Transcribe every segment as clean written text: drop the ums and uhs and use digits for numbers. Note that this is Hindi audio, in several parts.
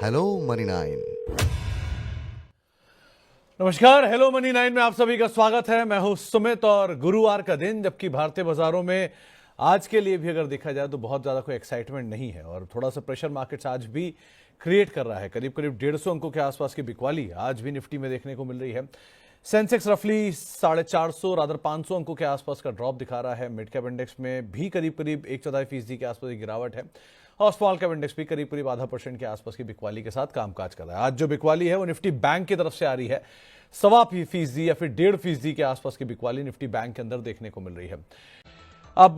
Hello money 9। नमस्कार, हेलो मनी 9 में आप सभी का स्वागत है। मैं हूं सुमित और गुरुवार का दिन, जबकि भारतीय बाजारों में आज के लिए भी अगर देखा जाए तो बहुत ज्यादा कोई एक्साइटमेंट नहीं है और थोड़ा सा प्रेशर मार्केट्स आज भी क्रिएट कर रहा है। करीब करीब 150 अंकों के आसपास की बिकवाली आज भी निफ्टी में देखने को मिल रही है। सेंसेक्स रफली 450 रादर 500 अंकों के आसपास का ड्रॉप दिखा रहा है। मिड कैप इंडेक्स में भी करीब करीब 1/4% के आसपास की गिरावट है और स्मॉल कैप इंडेक्स भी करीब करीब 0.5% के आसपास की बिकवाली के साथ कामकाज कर रहा है। आज जो बिकवाली है वो निफ्टी बैंक की तरफ से आ रही है। 1.25% या फिर 1.5% के आसपास की बिकवाली निफ्टी बैंक के अंदर देखने को मिल रही है। अब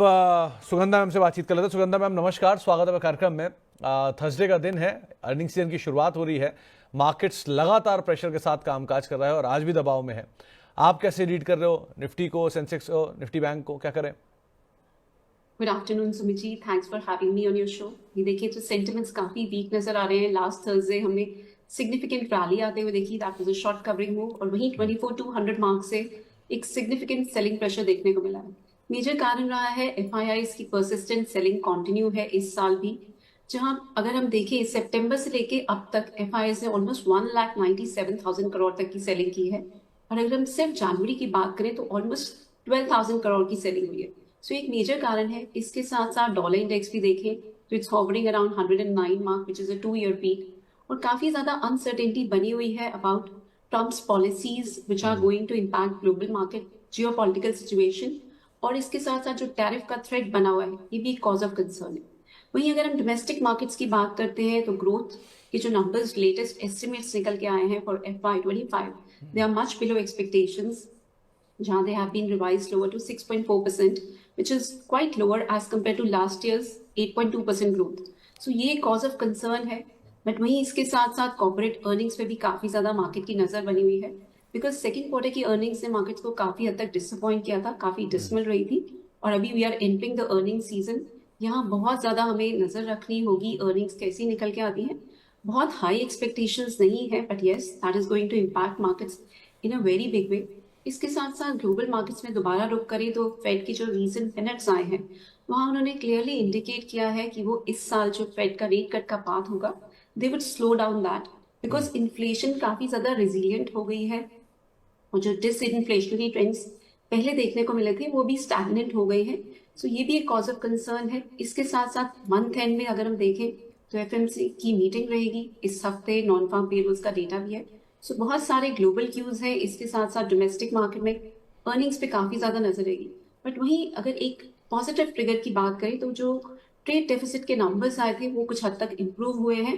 सुगंधा मैम से बातचीत कर लेते हैं। सुगंधा मैम नमस्कार, स्वागत है कार्यक्रम में। थर्सडे का दिन है, अर्निंग सीजन की शुरुआत हो रही है। मार्केट्स लगातार प्रेशर के साथ कामकाज कर रहा है और आज भी दबाव में है। आप कैसे रीड कर रहे हो निफ्टी को, सेंसेक्स को, निफ्टी बैंक को, क्या करें? Good afternoon Sumit ji, thanks for having me on your show. ये देखिए तो सेंटिमेंट्स काफी वीक नजर आ रहे हैं। लास्ट थर्सडे हमने सिग्निफिकेंट रैली आते हुए देखी, that was a short covering move, और वहीं 24,200 मार्क से एक सिग्निफिकेंट सेलिंग प्रेशर देखने को मिला है। मेजर कारण रहा है एफआईआईज की परसिस्टेंट सेलिंग कंटिन्यू है इस साल भी, जहां अगर हम देखें सितंबर से लेके अब तक एफआईआईज ने ऑलमोस्ट 1,97,000 करोड़ तक की सेलिंग की है, और अगर हम सिर्फ जनवरी की बात करें तो ऑलमोस्ट 12,000 करोड़ की सेलिंग हुई है। सो एक मेजर कारण है। इसके साथ साथ डॉलर इंडेक्स भी देखें तो it's hovering around 109 mark, which is a 2-year peak, और काफी ज्यादा अनसर्टेनिटी बनी हुई है about Trump's policies which are going to impact global market, geopolitical situation, और इसके साथ साथ जो टैरिफ का थ्रेट बना हुआ है ये भी कॉज ऑफ कंसर्न है। वहीं अगर हम डोमेस्टिक मार्केट्स की बात करते हैं तो ग्रोथ के जो नंबर्स लेटेस्ट एस्टिमेट्स निकल के आए हैं for FY25, they are much below expectations, जहां they have been revised lower to 6.4%, which is quite lower as compared to last year's 8.2% growth. So ये cause of concern है, बट वहीं इसके साथ साथ कॉर्पोरेट अर्निंग्स पे भी काफी ज्यादा मार्केट की नजर बनी हुई है, बिकॉज सेकंड क्वार्टर की अर्निंग्स ने मार्केट्स को काफी हद तक डिसअपॉइंट किया था, काफी डिसमिल रही थी, और अभी we are entering the earning season. यहाँ बहुत ज्यादा हमें नजर रखनी होगी अर्निंग्स कैसी निकल के आती है। बहुत हाई एक्सपेक्टेशंस नहीं है, but yes that is going to impact markets in a very big way. इसके साथ साथ ग्लोबल मार्केट्स में दोबारा रुक करें तो फेड की जो रीसेंट मिनट्स आए हैं वहां उन्होंने क्लियरली इंडिकेट किया है कि वो इस साल जो फेड का रेट कट का पाथ होगा, they would slow down that, because inflation काफी ज्यादा रेजिलियंट हो गई है, और जो डिसइन्फ्लेशनरी ट्रेंड्स पहले देखने को मिले थे वो भी स्टैग्नेंट हो गए हैं। सो ये भी एक कॉज ऑफ कंसर्न है। इसके साथ साथ मंथ एंड में अगर हम देखें तो एफएमसी की मीटिंग रहेगी इस हफ्ते, नॉन फार्म पेरोल्स का डेटा भी है। सो बहुत सारे ग्लोबल क्यूज हैं। इसके साथ साथ डोमेस्टिक मार्केट में अर्निंग्स पे काफी ज्यादा नजर रहेगी। बट वहीं अगर एक पॉजिटिव ट्रिगर की बात करें तो जो ट्रेड डेफिसिट के नंबर्स आए थे वो कुछ हद तक इम्प्रूव हुए हैं,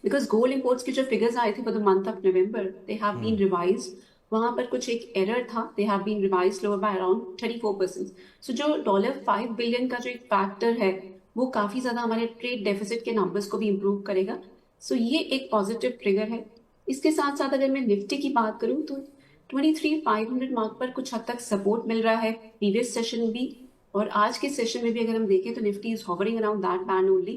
बिकॉज गोल्ड इंपोर्ट्स के जो फिगर्स आए थे for the month of November, they have been revised. वहां पर कुछ एक एरर था, they have been revised lower by around 34%। So जो $5 बिलियन का जो एक फैक्टर है वो काफी ज्यादा हमारे ट्रेड डेफिसिट के नंबर्स को भी इम्प्रूव करेगा। सो ये एक पॉजिटिव ट्रिगर है। इसके साथ साथ अगर मैं निफ्टी की बात करूं तो 23,500 मार्क पर कुछ हद तक सपोर्ट मिल रहा है, प्रीवियस सेशन भी और आज के सेशन में भी अगर हम देखें तो Nifty is hovering around that band only.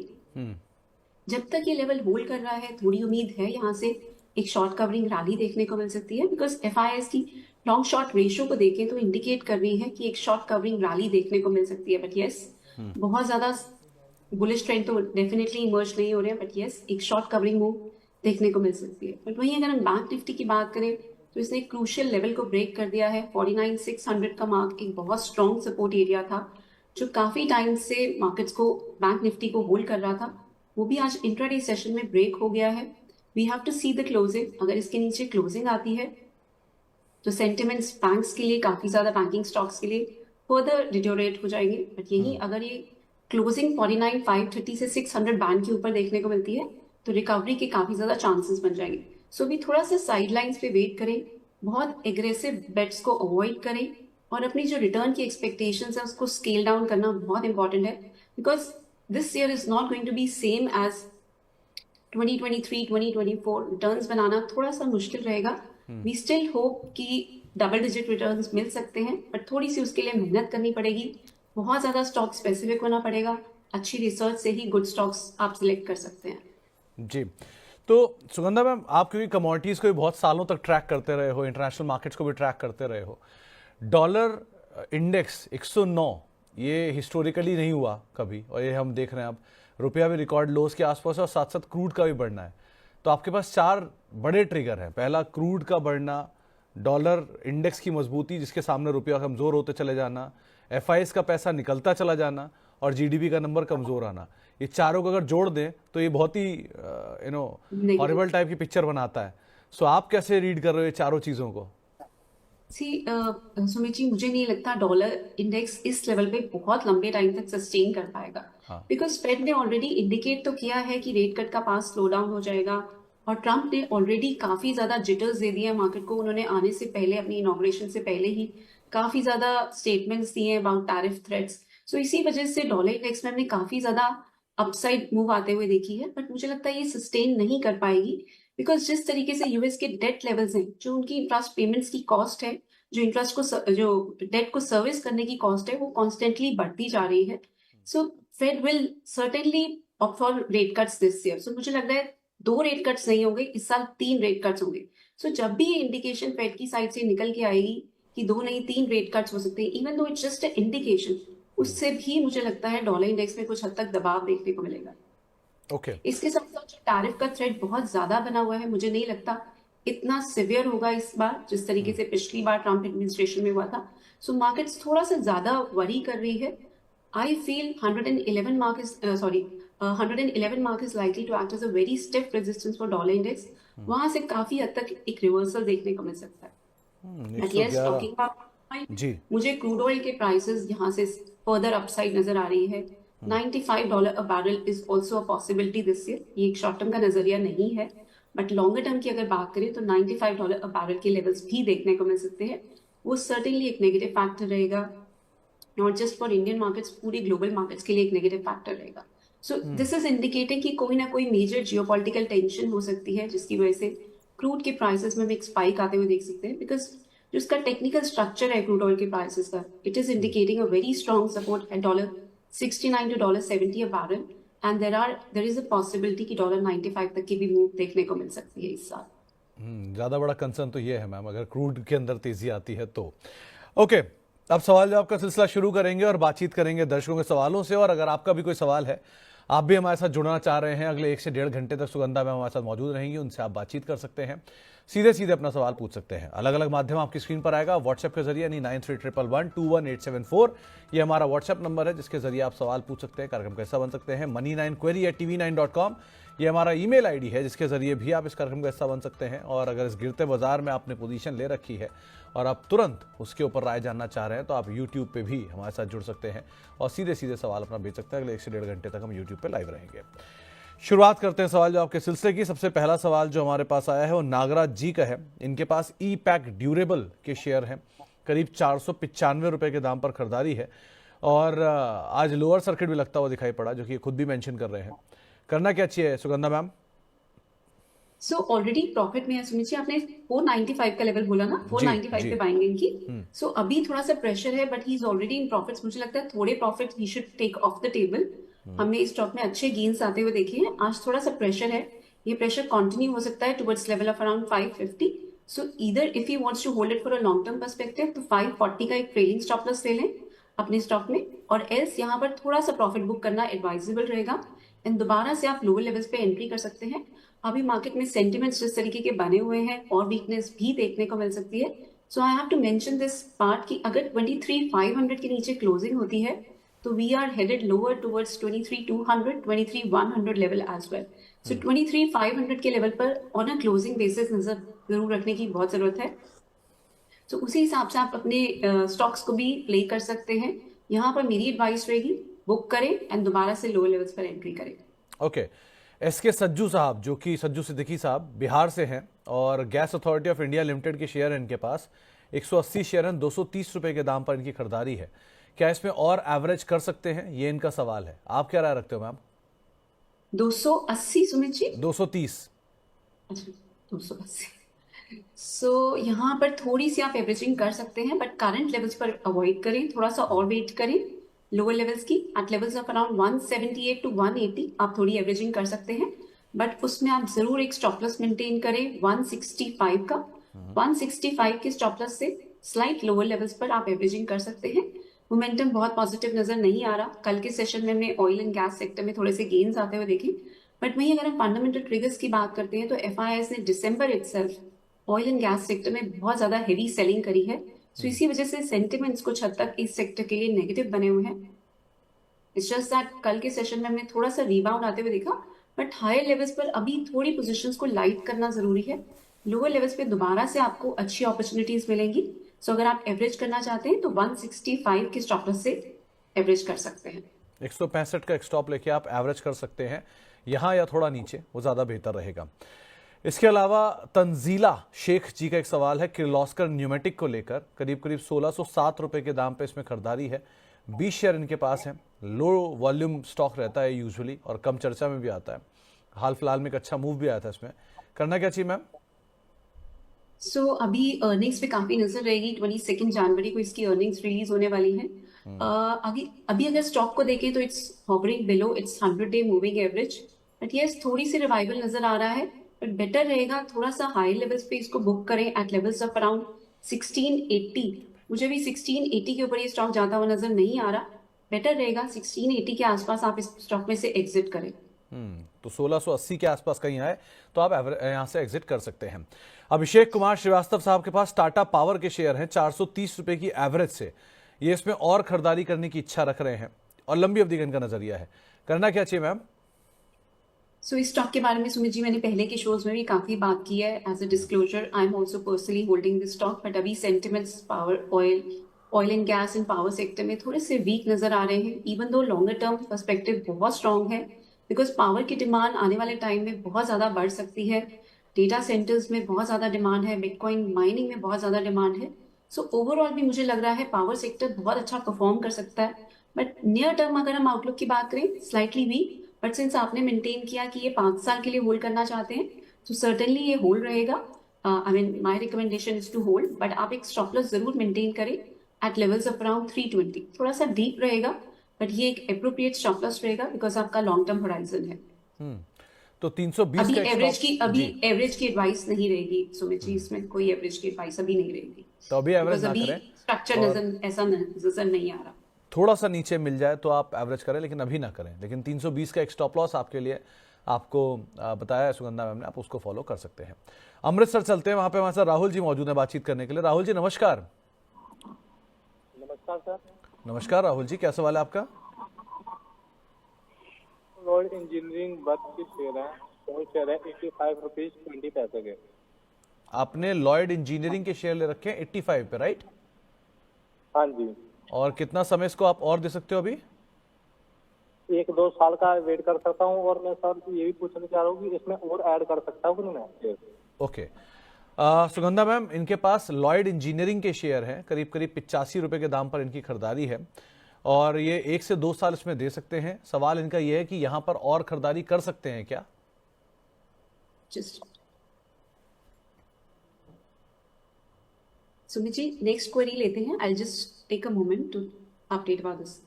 जब तक ये लेवल होल्ड कर रहा है थोड़ी उम्मीद है यहाँ से एक शॉर्ट कवरिंग रैली देखने को मिल सकती है, बिकॉज एफआईआईएस की लॉन्ग शॉर्ट रेशियो को देखें तो इंडिकेट कर रही है कि एक शॉर्ट कवरिंग रैली देखने को मिल सकती है। बट यस बहुत ज्यादा बुलिश ट्रेंड तो डेफिनेटली इमर्ज नहीं हो रहे हैं, बट यस एक शॉर्ट कवरिंग मूव देखने को मिल सकती है। बट वहीं अगर हम बैंक निफ्टी की बात करें तो इसने एक क्रूशियल लेवल को ब्रेक कर दिया है। 49,600 का मार्क एक बहुत स्ट्रॉन्ग सपोर्ट एरिया था जो काफी टाइम से मार्केट्स को, बैंक निफ्टी को होल्ड कर रहा था, वो भी आज इंट्राडे सेशन में ब्रेक हो गया है। We have to see the closing. अगर इसके नीचे क्लोजिंग आती है तो सेंटिमेंट्स बैंक्स के लिए, काफी ज्यादा बैंकिंग स्टॉक्स के लिए फर्दर डिटोरेट हो जाएंगे। बट यही अगर ये क्लोजिंग 49,530 से 600 बैंड के ऊपर देखने को मिलती है तो रिकवरी के काफी ज्यादा चांसेस बन जाएंगे। सो भी थोड़ा सा साइडलाइंस पे वेट करें, बहुत एग्रेसिव बेट्स को अवॉइड करें, और अपनी जो रिटर्न की एक्सपेक्टेशंस है उसको स्केल डाउन करना बहुत इंपॉर्टेंट है, because this year is not going to be same as 2023-2024। Returns बनाना थोड़ा सा मुश्किल रहेगा। वी स्टिल होप कि डबल डिजिट रिटर्न्स मिल सकते हैं, बट थोड़ी सी उसके लिए मेहनत करनी पड़ेगी, बहुत ज्यादा स्टॉक स्पेसिफिक होना पड़ेगा, अच्छी रिसर्च से ही गुड स्टॉक्स आप सिलेक्ट कर सकते हैं। जी, तो सुगंधा मैम, आप क्योंकि कमोडिटीज को भी बहुत सालों तक ट्रैक करते रहे हो, इंटरनेशनल मार्केट्स को भी ट्रैक करते रहे हो, डॉलर इंडेक्स 109 ये हिस्टोरिकली नहीं हुआ कभी, और ये हम देख रहे हैं अब रुपया भी रिकॉर्ड लोस के आसपास है और साथ साथ क्रूड का भी बढ़ना है। तो आपके पास 4 बड़े ट्रिगर हैं। पहला क्रूड का बढ़ना, डॉलर इंडेक्स की मजबूती जिसके सामने रुपया कमजोर होते चले जाना, एफआईएस का पैसा निकलता चला जाना और जीडीपी का नंबर कमजोर आना। ये चारों को अगर जोड़ दें तो ये बहुत ही हॉरिबल टाइप की पिक्चर बनाता है। सो आप कैसे रीड कर रहे हो ये चारों चीजों को? सुमित जी, मुझे नहीं लगता डॉलर इंडेक्स इस लेवल पे बहुत लंबे टाइम तक सस्टेन कर पाएगा, बिकॉज फेड ने ऑलरेडी इंडिकेट तो किया है कि रेट कट का पास स्लो डाउन हो जाएगा और ट्रम्प ने ऑलरेडी काफी ज्यादा जिटर्स दे दिए हैं मार्केट को। उन्होंने आने से पहले, अपनी इनॉग्रेशन से पहले ही काफी ज्यादा स्टेटमेंट्स दिए हैं अबाउट टैरिफ थ्रेट्स। सो इसी वजह से डॉलर इंडेक्स में हमने काफी ज्यादा अपसाइड मूव आते हुए देखी है, बट मुझे लगता है ये सस्टेन नहीं कर पाएगी, बिकॉज जिस तरीके से यूएस के डेट लेवल्स हैं, जो उनकी इंटरेस्ट पेमेंट्स की कॉस्ट है, जो डेट को सर्विस करने की कॉस्ट है, वो कॉन्स्टेंटली बढ़ती जा रही है। So Fed will certainly opt for rate cuts this year. So मुझे लग रहा है 2 रेट कट्स नहीं होंगे इस साल, 3 रेट कट्स होंगे। सो जब भी ये इंडिकेशन फेड की साइड से निकल के आएगी कि 2 नहीं 3 रेट कट्स हो सकते हैं, even though it's just an indication, उससे भी मुझे लगता है डॉलर इंडेक्स में कुछ हद तक दबाव देखने को मिलेगा। इसके साथ साथ जो टैरिफ का थ्रेट बहुत ज्यादा बना हुआ है, मुझे नहीं लगता इतना सिवियर होगा इस बार जिस तरीके से पिछली बार ट्रम्प एडमिनिस्ट्रेशन में हुआ था। सो मार्केट्स थोड़ा सा ज्यादा वरी कर रही है। I feel 111 mark is likely to act as a very stiff resistance for dollar index. वहां से काफी हद तक एक रिवर्सल देखने को मिल सकता है। बट यस, टॉकिंग अबाउट, मुझे क्रूड ऑयल के प्राइसेस यहाँ से फर्दर अपसाइड नजर आ रही है। $95 अ barrel is also a possibility this year. ये एक शॉर्ट टर्म का नजरिया नहीं है, बट लॉन्गर टर्म की अगर बात करें तो $95 अ बैरल के लेवल्स भी देखने को मिल सकते हैं। वो सर्टेनली एक नेगेटिव फैक्टर रहेगा, not just for Indian markets, पूरी ग्लोबल मार्केट्स के लिए एक नेगेटिव फैक्टर रहेगा। सो दिस इज इंडिकेटिंग कि कोई ना कोई मेजर जियोपॉलिटिकल टेंशन हो सकती है, जिसकी वजह से क्रूड के प्राइसेस में भी एक स्पाइक आते हुए देख सकते हैं। बिकॉज जो इसका टेक्निकल स्ट्रक्चर है क्रूड ऑयल के प्राइसेस का, it is indicating a very strong support at $69 to $70 a barrel, and there is a possibility कि $95 तक की भी मूव देखने को मिल सकती है इस साल। ज्यादा बड़ा कंसर्न तो ये है मैम, अगर क्रूड के अंदर तेजी आती है तो। ओके, अब सवाल जवाब का सिलसिला शुरू करेंगे और बातचीत करेंगे दर्शकों के सवालों से। और अगर आपका भी कोई सवाल है, आप भी हमारे साथ जुड़ना चाह रहे हैं, अगले 1 से 1.5 घंटे तक सुगंधा मैम हमारे साथ मौजूद रहेंगी, उनसे आप बातचीत कर सकते हैं, सीधे सीधे अपना सवाल पूछ सकते हैं। अलग अलग माध्यम आपकी स्क्रीन पर आएगा, व्हाट्सएप के जरिए, यानी 9311121874 ये हमारा व्हाट्सएप नंबर है, जिसके जरिए आप सवाल पूछ सकते हैं, कार्यक्रम कैसा बन सकते हैं। money9query@tv9.com ये हमारा ईमेल आईडी है, जिसके जरिए भी आप इस कार्यक्रम का हिस्सा बन सकते हैं। और अगर इस गिरते बाजार में आपने पोजीशन ले रखी है और आप तुरंत उसके ऊपर राय जानना चाह रहे हैं, तो आप यूट्यूब पे भी हमारे साथ जुड़ सकते हैं और सीधे सीधे सवाल अपना भेज सकते हैं। अगले 1 से 1.5 घंटे तक हम यूट्यूब पे लाइव रहेंगे। शुरुआत करते हैं सवाल जवाब के सिलसिले की। सबसे पहला सवाल जो हमारे पास आया है वो नागराज जी का है। इनके पास ई पैक ड्यूरेबल के शेयर हैं, करीब 495 रुपए के दाम पर खरीदारी है और आज लोअर सर्किट भी लगता हुआ दिखाई पड़ा, जो कि खुद भी मेंशन कर रहे हैं। करना क्या चाहिए Sugandha ma'am? So already profit में है सुमित जी। आपने 495 का लेवल बोला ना, 495 पे बाइंग इनकी। सो अभी थोड़ा सा प्रेशर है, but he is already in profits. मुझे लगता है थोड़े profit he should take off the table. हमने इस स्टॉक में अच्छे गेन्स आते हुए देखे हैं। आज थोड़ा सा प्रेशर है, ये प्रेशर कंटिन्यू हो सकता है towards level of around 550। So either if he wants to hold it for a long term perspective तो 540 का एक ट्रेलिंग स्टॉप लॉस ले लें अपने स्टॉक में, और एल्स यहाँ पर थोड़ा सा प्रॉफिट बुक करना एडवाइजेबल रहेगा। एंड दोबारा से आप लोअर लेवल्स पे एंट्री कर सकते हैं। अभी मार्केट में सेंटिमेंट्स जिस तरीके के बने हुए हैं और वीकनेस भी देखने को मिल सकती है। So I have to mention this part कि अगर 23,500 के नीचे क्लोजिंग होती है तो we are headed lower towards 23,200, 23,100 level as well. So 23,500 के लेवल पर ऑन अ क्लोजिंग बेसिस नजर जरूर रखने की बहुत जरूरत है। तो उसी हिसाब से आप अपने स्टॉक्स को भी प्ले कर सकते हैं। यहाँ पर मेरी एडवाइस रहेगी, बुक करें एंड दोबारा से लोअर लेवल्स पर एंट्री करें। ओके, एसके सज्जू साहब, जो कि सज्जू सिद्दीकी साहब बिहार से हैं और gas authority of India limited के शेयर हैं इनके पास, 180 शेयर हैं, 230 रुपए के दाम पर इनकी खरीदारी है। क्या इसमें और एवरेज कर सकते हैं, ये इनका सवाल है। आप क्या राय रखते हो मैम? 280 सुमित जी? 230। अच्छा, 280। सो यहाँ पर थोड़ी सी आप एवरेजिंग कर सकते हैं, बट करंट लेवल्स पर अवॉइड करें, थोड़ा सा और वेट करें लोअर लेवल्स की। At levels of around 178 to 180 आप थोड़ी एवरेजिंग कर सकते हैं, बट उसमें आप जरूर एक स्टॉप लॉस मेंटेन करें 165 का। 165 के स्टॉप लॉस से स्लाइट लोअर लेवल्स पर आप एवरेजिंग कर सकते हैं। मोमेंटम बहुत पॉजिटिव नजर नहीं आ रहा। कल के सेशन में हमने ऑयल एंड गैस सेक्टर में थोड़े से गेन्स आते हुए देखे, बट वहीं अगर हम फंडामेंटल ट्रिगर्स की बात करते हैं तो एफआईआईएस ने December itself oil and gas sector में बहुत ज्यादा हेवी सेलिंग करी है। सो इसी वजह से सेंटिमेंट्स कुछ हद तक इस सेक्टर के लिए नेगेटिव बने हुए हैं। इट्स जस्ट दैट कल के सेशन में हमने थोड़ा सा रिबाउंड आते हुए देखा, बट हायर लेवल्स पर अभी थोड़ी पोजीशंस को लाइट करना जरूरी है। लोअर लेवल्स पे दोबारा से आपको अच्छी अपॉर्चुनिटीज मिलेंगी। सो अगर आप एवरेज करना चाहते हैं तो 165 के स्टॉप लॉस से एवरेज कर सकते हैं। 165 का एक स्टॉप लेके आप एवरेज कर सकते हैं, यहाँ या थोड़ा नीचे, वो ज़्यादा बेहतर रहेगा। इसके अलावा तंजीला शेख जी का एक सवाल है किर्लोस्कर न्यूमेटिक को लेकर। करीब करीब 1607 रुपए के दाम पे इसमें खरीदारी है। 20 शेयर इनके पास है। लो वॉल्यूम स्टॉक रहता है यूजुअली और कम चर्चा में भी आता है। हाल फिलहाल में एक अच्छा मूव भी आया था इसमें। करना क्या चाहिए मैम? सो अभी अर्निंग्स पे काफी नजर रहेगी। 22 जनवरी को इसकी अर्निंग्स रिलीज होने वाली है। अभी अगर स्टॉक को देखें तो इट्स हॉवरिंग बिलो इट्स 100-डे मूविंग एवरेज, बट यस थोड़ी सी रिवाइवल नजर आ रहा है। बट बेटर रहेगा थोड़ा सा हाई लेवल्स पे इसको बुक करें एट लेवल्स ऑफ अराउंड 1680। मुझे भी 1680 के ऊपर ये स्टॉक जाता हुआ नजर नहीं आ रहा। बेटर रहेगा 1680 के आसपास आप इस स्टॉक में से एग्जिट करें। तो 1680 के आसपास कहीं आए तो आप यहां से एग्जिट कर सकते हैं। अभिषेक कुमार श्रीवास्तव साहब के पास टाटा पावर के शेयर हैं 430 रुपए की एवरेज से। ये इसमें और खरीदारी करने की इच्छा रख रहे हैं और लंबी अवधि का इनका नजरिया है। करना क्या चाहिए मैम? सो इस स्टॉक के बारे में सुमित जी मैंने पहले के शोज में भी काफी बात की है। As a disclosure I am also personally holding this stock, but अभी sentiments power oil and gas and power sector में थोड़े से वीक नजर आ रहे हैं। Even though longer term perspective बहुत स्ट्रांग है, बिकॉज पावर की डिमांड आने वाले टाइम में बहुत ज्यादा बढ़ सकती है। डेटा सेंटर्स में बहुत ज्यादा डिमांड है, बिटकॉइन माइनिंग में बहुत ज्यादा डिमांड है। सो ओवरऑल भी मुझे लग रहा है पावर सेक्टर बहुत अच्छा परफॉर्म कर सकता है। बट नियर टर्म अगर हम आउटलुक की बात करें स्लाइटली वीक, बट सिंस आपने मेंटेन किया कि ये 5 साल के लिए होल्ड करना चाहते हैं तो सर्टेनली ये होल्ड रहेगा। I mean my recommendation is to hold, but आप एक स्टॉप लॉस जरूर मेंटेन करें एट लेवल्स ऑफ अराउंड 320। थोड़ा सा डीप रहेगा, बट ये एक एप्रोप्रिएट स्टॉप लॉस रहेगा बिकॉज आपका लॉन्ग टर्म होराइजन है। तो 320 अभी का एक एवरेज stop- की अभी जी, एवरेज की एडवाइस नहीं रहेगी सुमित जी, इसमें कोई एवरेज की एडवाइस अभी नहीं रहेगी। तो अभी एवरेज बिकॉज ना अभी करें स्ट्रक्चर और नजर ऐसा नजर नहीं आ रहा। थोड़ा सा नीचे मिल जाए तो आप एवरेज करें, लेकिन अभी ना करें। लेकिन 320 का एक स्टॉप लॉस आपके लिए आपको बताया है सुगंधा मैम ने, आप उसको फॉलो कर सकते हैं। अमृतसर चलते हैं, वहां पे हमारे साथ राहुल जी मौजूद है बातचीत करने के लिए। राहुल जी नमस्कार। नमस्कार सर। नमस्कार राहुल जी, क्या सवाल है आपका? लॉयड इंजीनियरिंग वर्क के शेयर है, कौन शेयर है 85 रुपीज 20 पैसे के। आपने लॉयड इंजीनियरिंग के शेयर ले रखे हैं 85 पे, राइट? हाँ जी। और कितना समय इसको आप और दे सकते हो अभी? 1-2 साल का वेट कर सकता हूँ, और मैं सर ये भी पूछना चाह रहा हूँ कि इसमें और ऐड कर सकता हूँ कि नहीं मैं? ओके। सुगंधा मैम, इनके पास लॉयड इंजीनियरिंग के शेयर हैं, करीब करीब 85 रुपए के दाम पर इनकी खरीदारी है और ये 1 से 2 साल इसमें दे सकते हैं। सवाल इनका यह है कि यहां पर और खरीदारी कर सकते हैं क्या? Just Sumit ji next query लेते हैं। I just take a moment to update about this.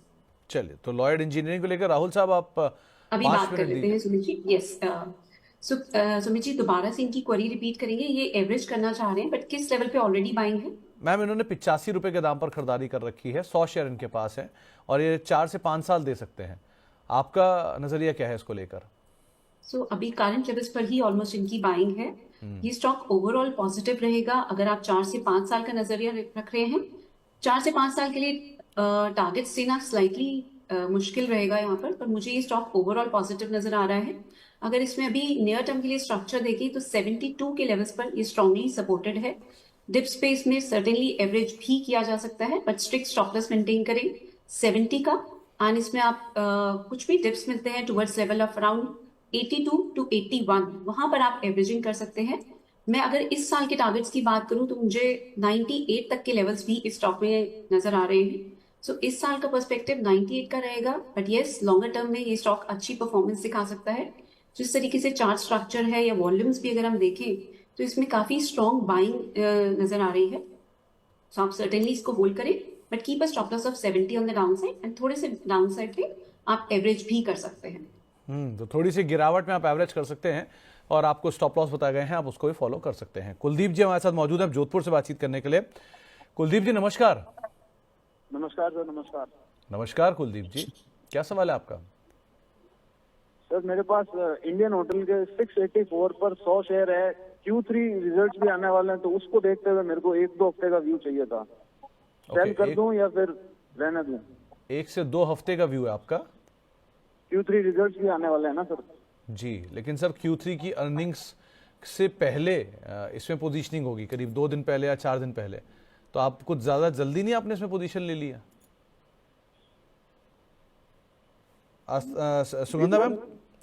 चलिए, तो लॉयड इंजीनियरिंग को लेकर राहुल साहब आप अभी 5 बात कर मिनट लेते दीजिए। हैं सुमित जी। यस सुमित जी दोबारा से इनकी क्वेरी रिपीट करेंगे। ये एवरेज करना चाह रहे हैं, बट किस लेवल पे ऑलरेडी बाइंग है? मैम, इन्होंने 85 रुपए के दाम पर खरीदारी कर रखी है। 100 शेयर इनके पास है और ये 4 से 5 साल दे सकते हैं। आपका नजरिया क्या है इसको लेकर? सो अभी करंट लेवल्स पर ही ऑलमोस्ट इनकी बाइंग है। ये स्टॉक ओवरऑल पॉजिटिव रहेगा अगर आप 4 से 5 साल का नजरिया रख रहे हैं। 4 से 5 साल के लिए टारगेट्स देना स्लाइटली मुश्किल रहेगा यहाँ पर मुझे ये स्टॉक ओवरऑल पॉजिटिव नजर आ रहा है। अगर इसमें अभी नियर टर्म के लिए स्ट्रक्चर देखें तो 72 के लेवल्स पर ये स्ट्रांगली सपोर्टेड है। डिप स्पेस में सर्टेनली एवरेज भी किया जा सकता है, but strict stop loss maintain करें 70 का। एंड इसमें आप कुछ भी डिप्स मिलते हैं towards level of around 82 to 81, वहां पर आप एवरेजिंग कर सकते हैं। मैं अगर इस साल के टारगेट्स की बात करूं तो मुझे 98 तक के लेवल्स भी इस स्टॉक में नजर आ रहे हैं। सो इस साल का पर्सपेक्टिव 98 का रहेगा, बट यस लॉन्गर टर्म में ये स्टॉक अच्छी परफॉर्मेंस दिखा सकता है। जिस तरीके से चार्ट स्ट्रक्चर है या वॉल्यूम्स भी अगर हम देखें तो इसमें काफी स्ट्रॉन्ग बाइंग नजर आ रही है। सो आप सर्टेनली इसको होल्ड करें, but keep a stop loss of 70 on the down side and थोड़े से डाउन साइड पे आप एवरेज भी कर सकते हैं। तो थोड़ी सी गिरावट में आप एवरेज कर सकते हैं और आपको स्टॉप लॉस बताए गए हैं, आप उसको भी फॉलो कर सकते हैं। कुलदीप जी हमारे साथ मौजूद है जोधपुर से बातचीत करने के लिए। कुलदीप जी नमस्कार। नमस्कार सर, नमस्कार। नमस्कार कुलदीप जी, क्या सवाल है आपका? सर मेरे पास इंडियन होटल के 684 पर 100 शेयर है। Q3 रिजल्ट्स भी आने वाले हैं, तो उसको देखते हुए मेरे को 1-2 हफ्ते का व्यू चाहिए था। सेल कर दूं या फिर रहने दूं? 1 से 2 हफ्ते का व्यू है आपका? Q3 रिजल्ट्स भी आने वाले हैं ना सर? जी, लेकिन सर Q3 की अर्निंग्स से पहले इसमें पोजीशनिंग होगी, करीब 2 दिन पहले या 4 दिन पहले। तो आप कुछ ज्यादा जल्दी नहीं आपने इसमें पोजीशन ले लिया?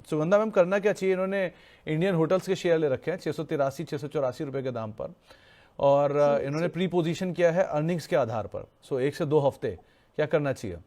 सुगंधा मैम करना क्या चाहिए? इन्होंने इंडियन होटल्स के शेयर ले रखे हैं 683-684 रुपए के दाम पर, और इन्होंने प्री पोजीशन किया है अर्निंग्स के आधार पर। सो 1 से 2 हफ्ते क्या करना चाहिए?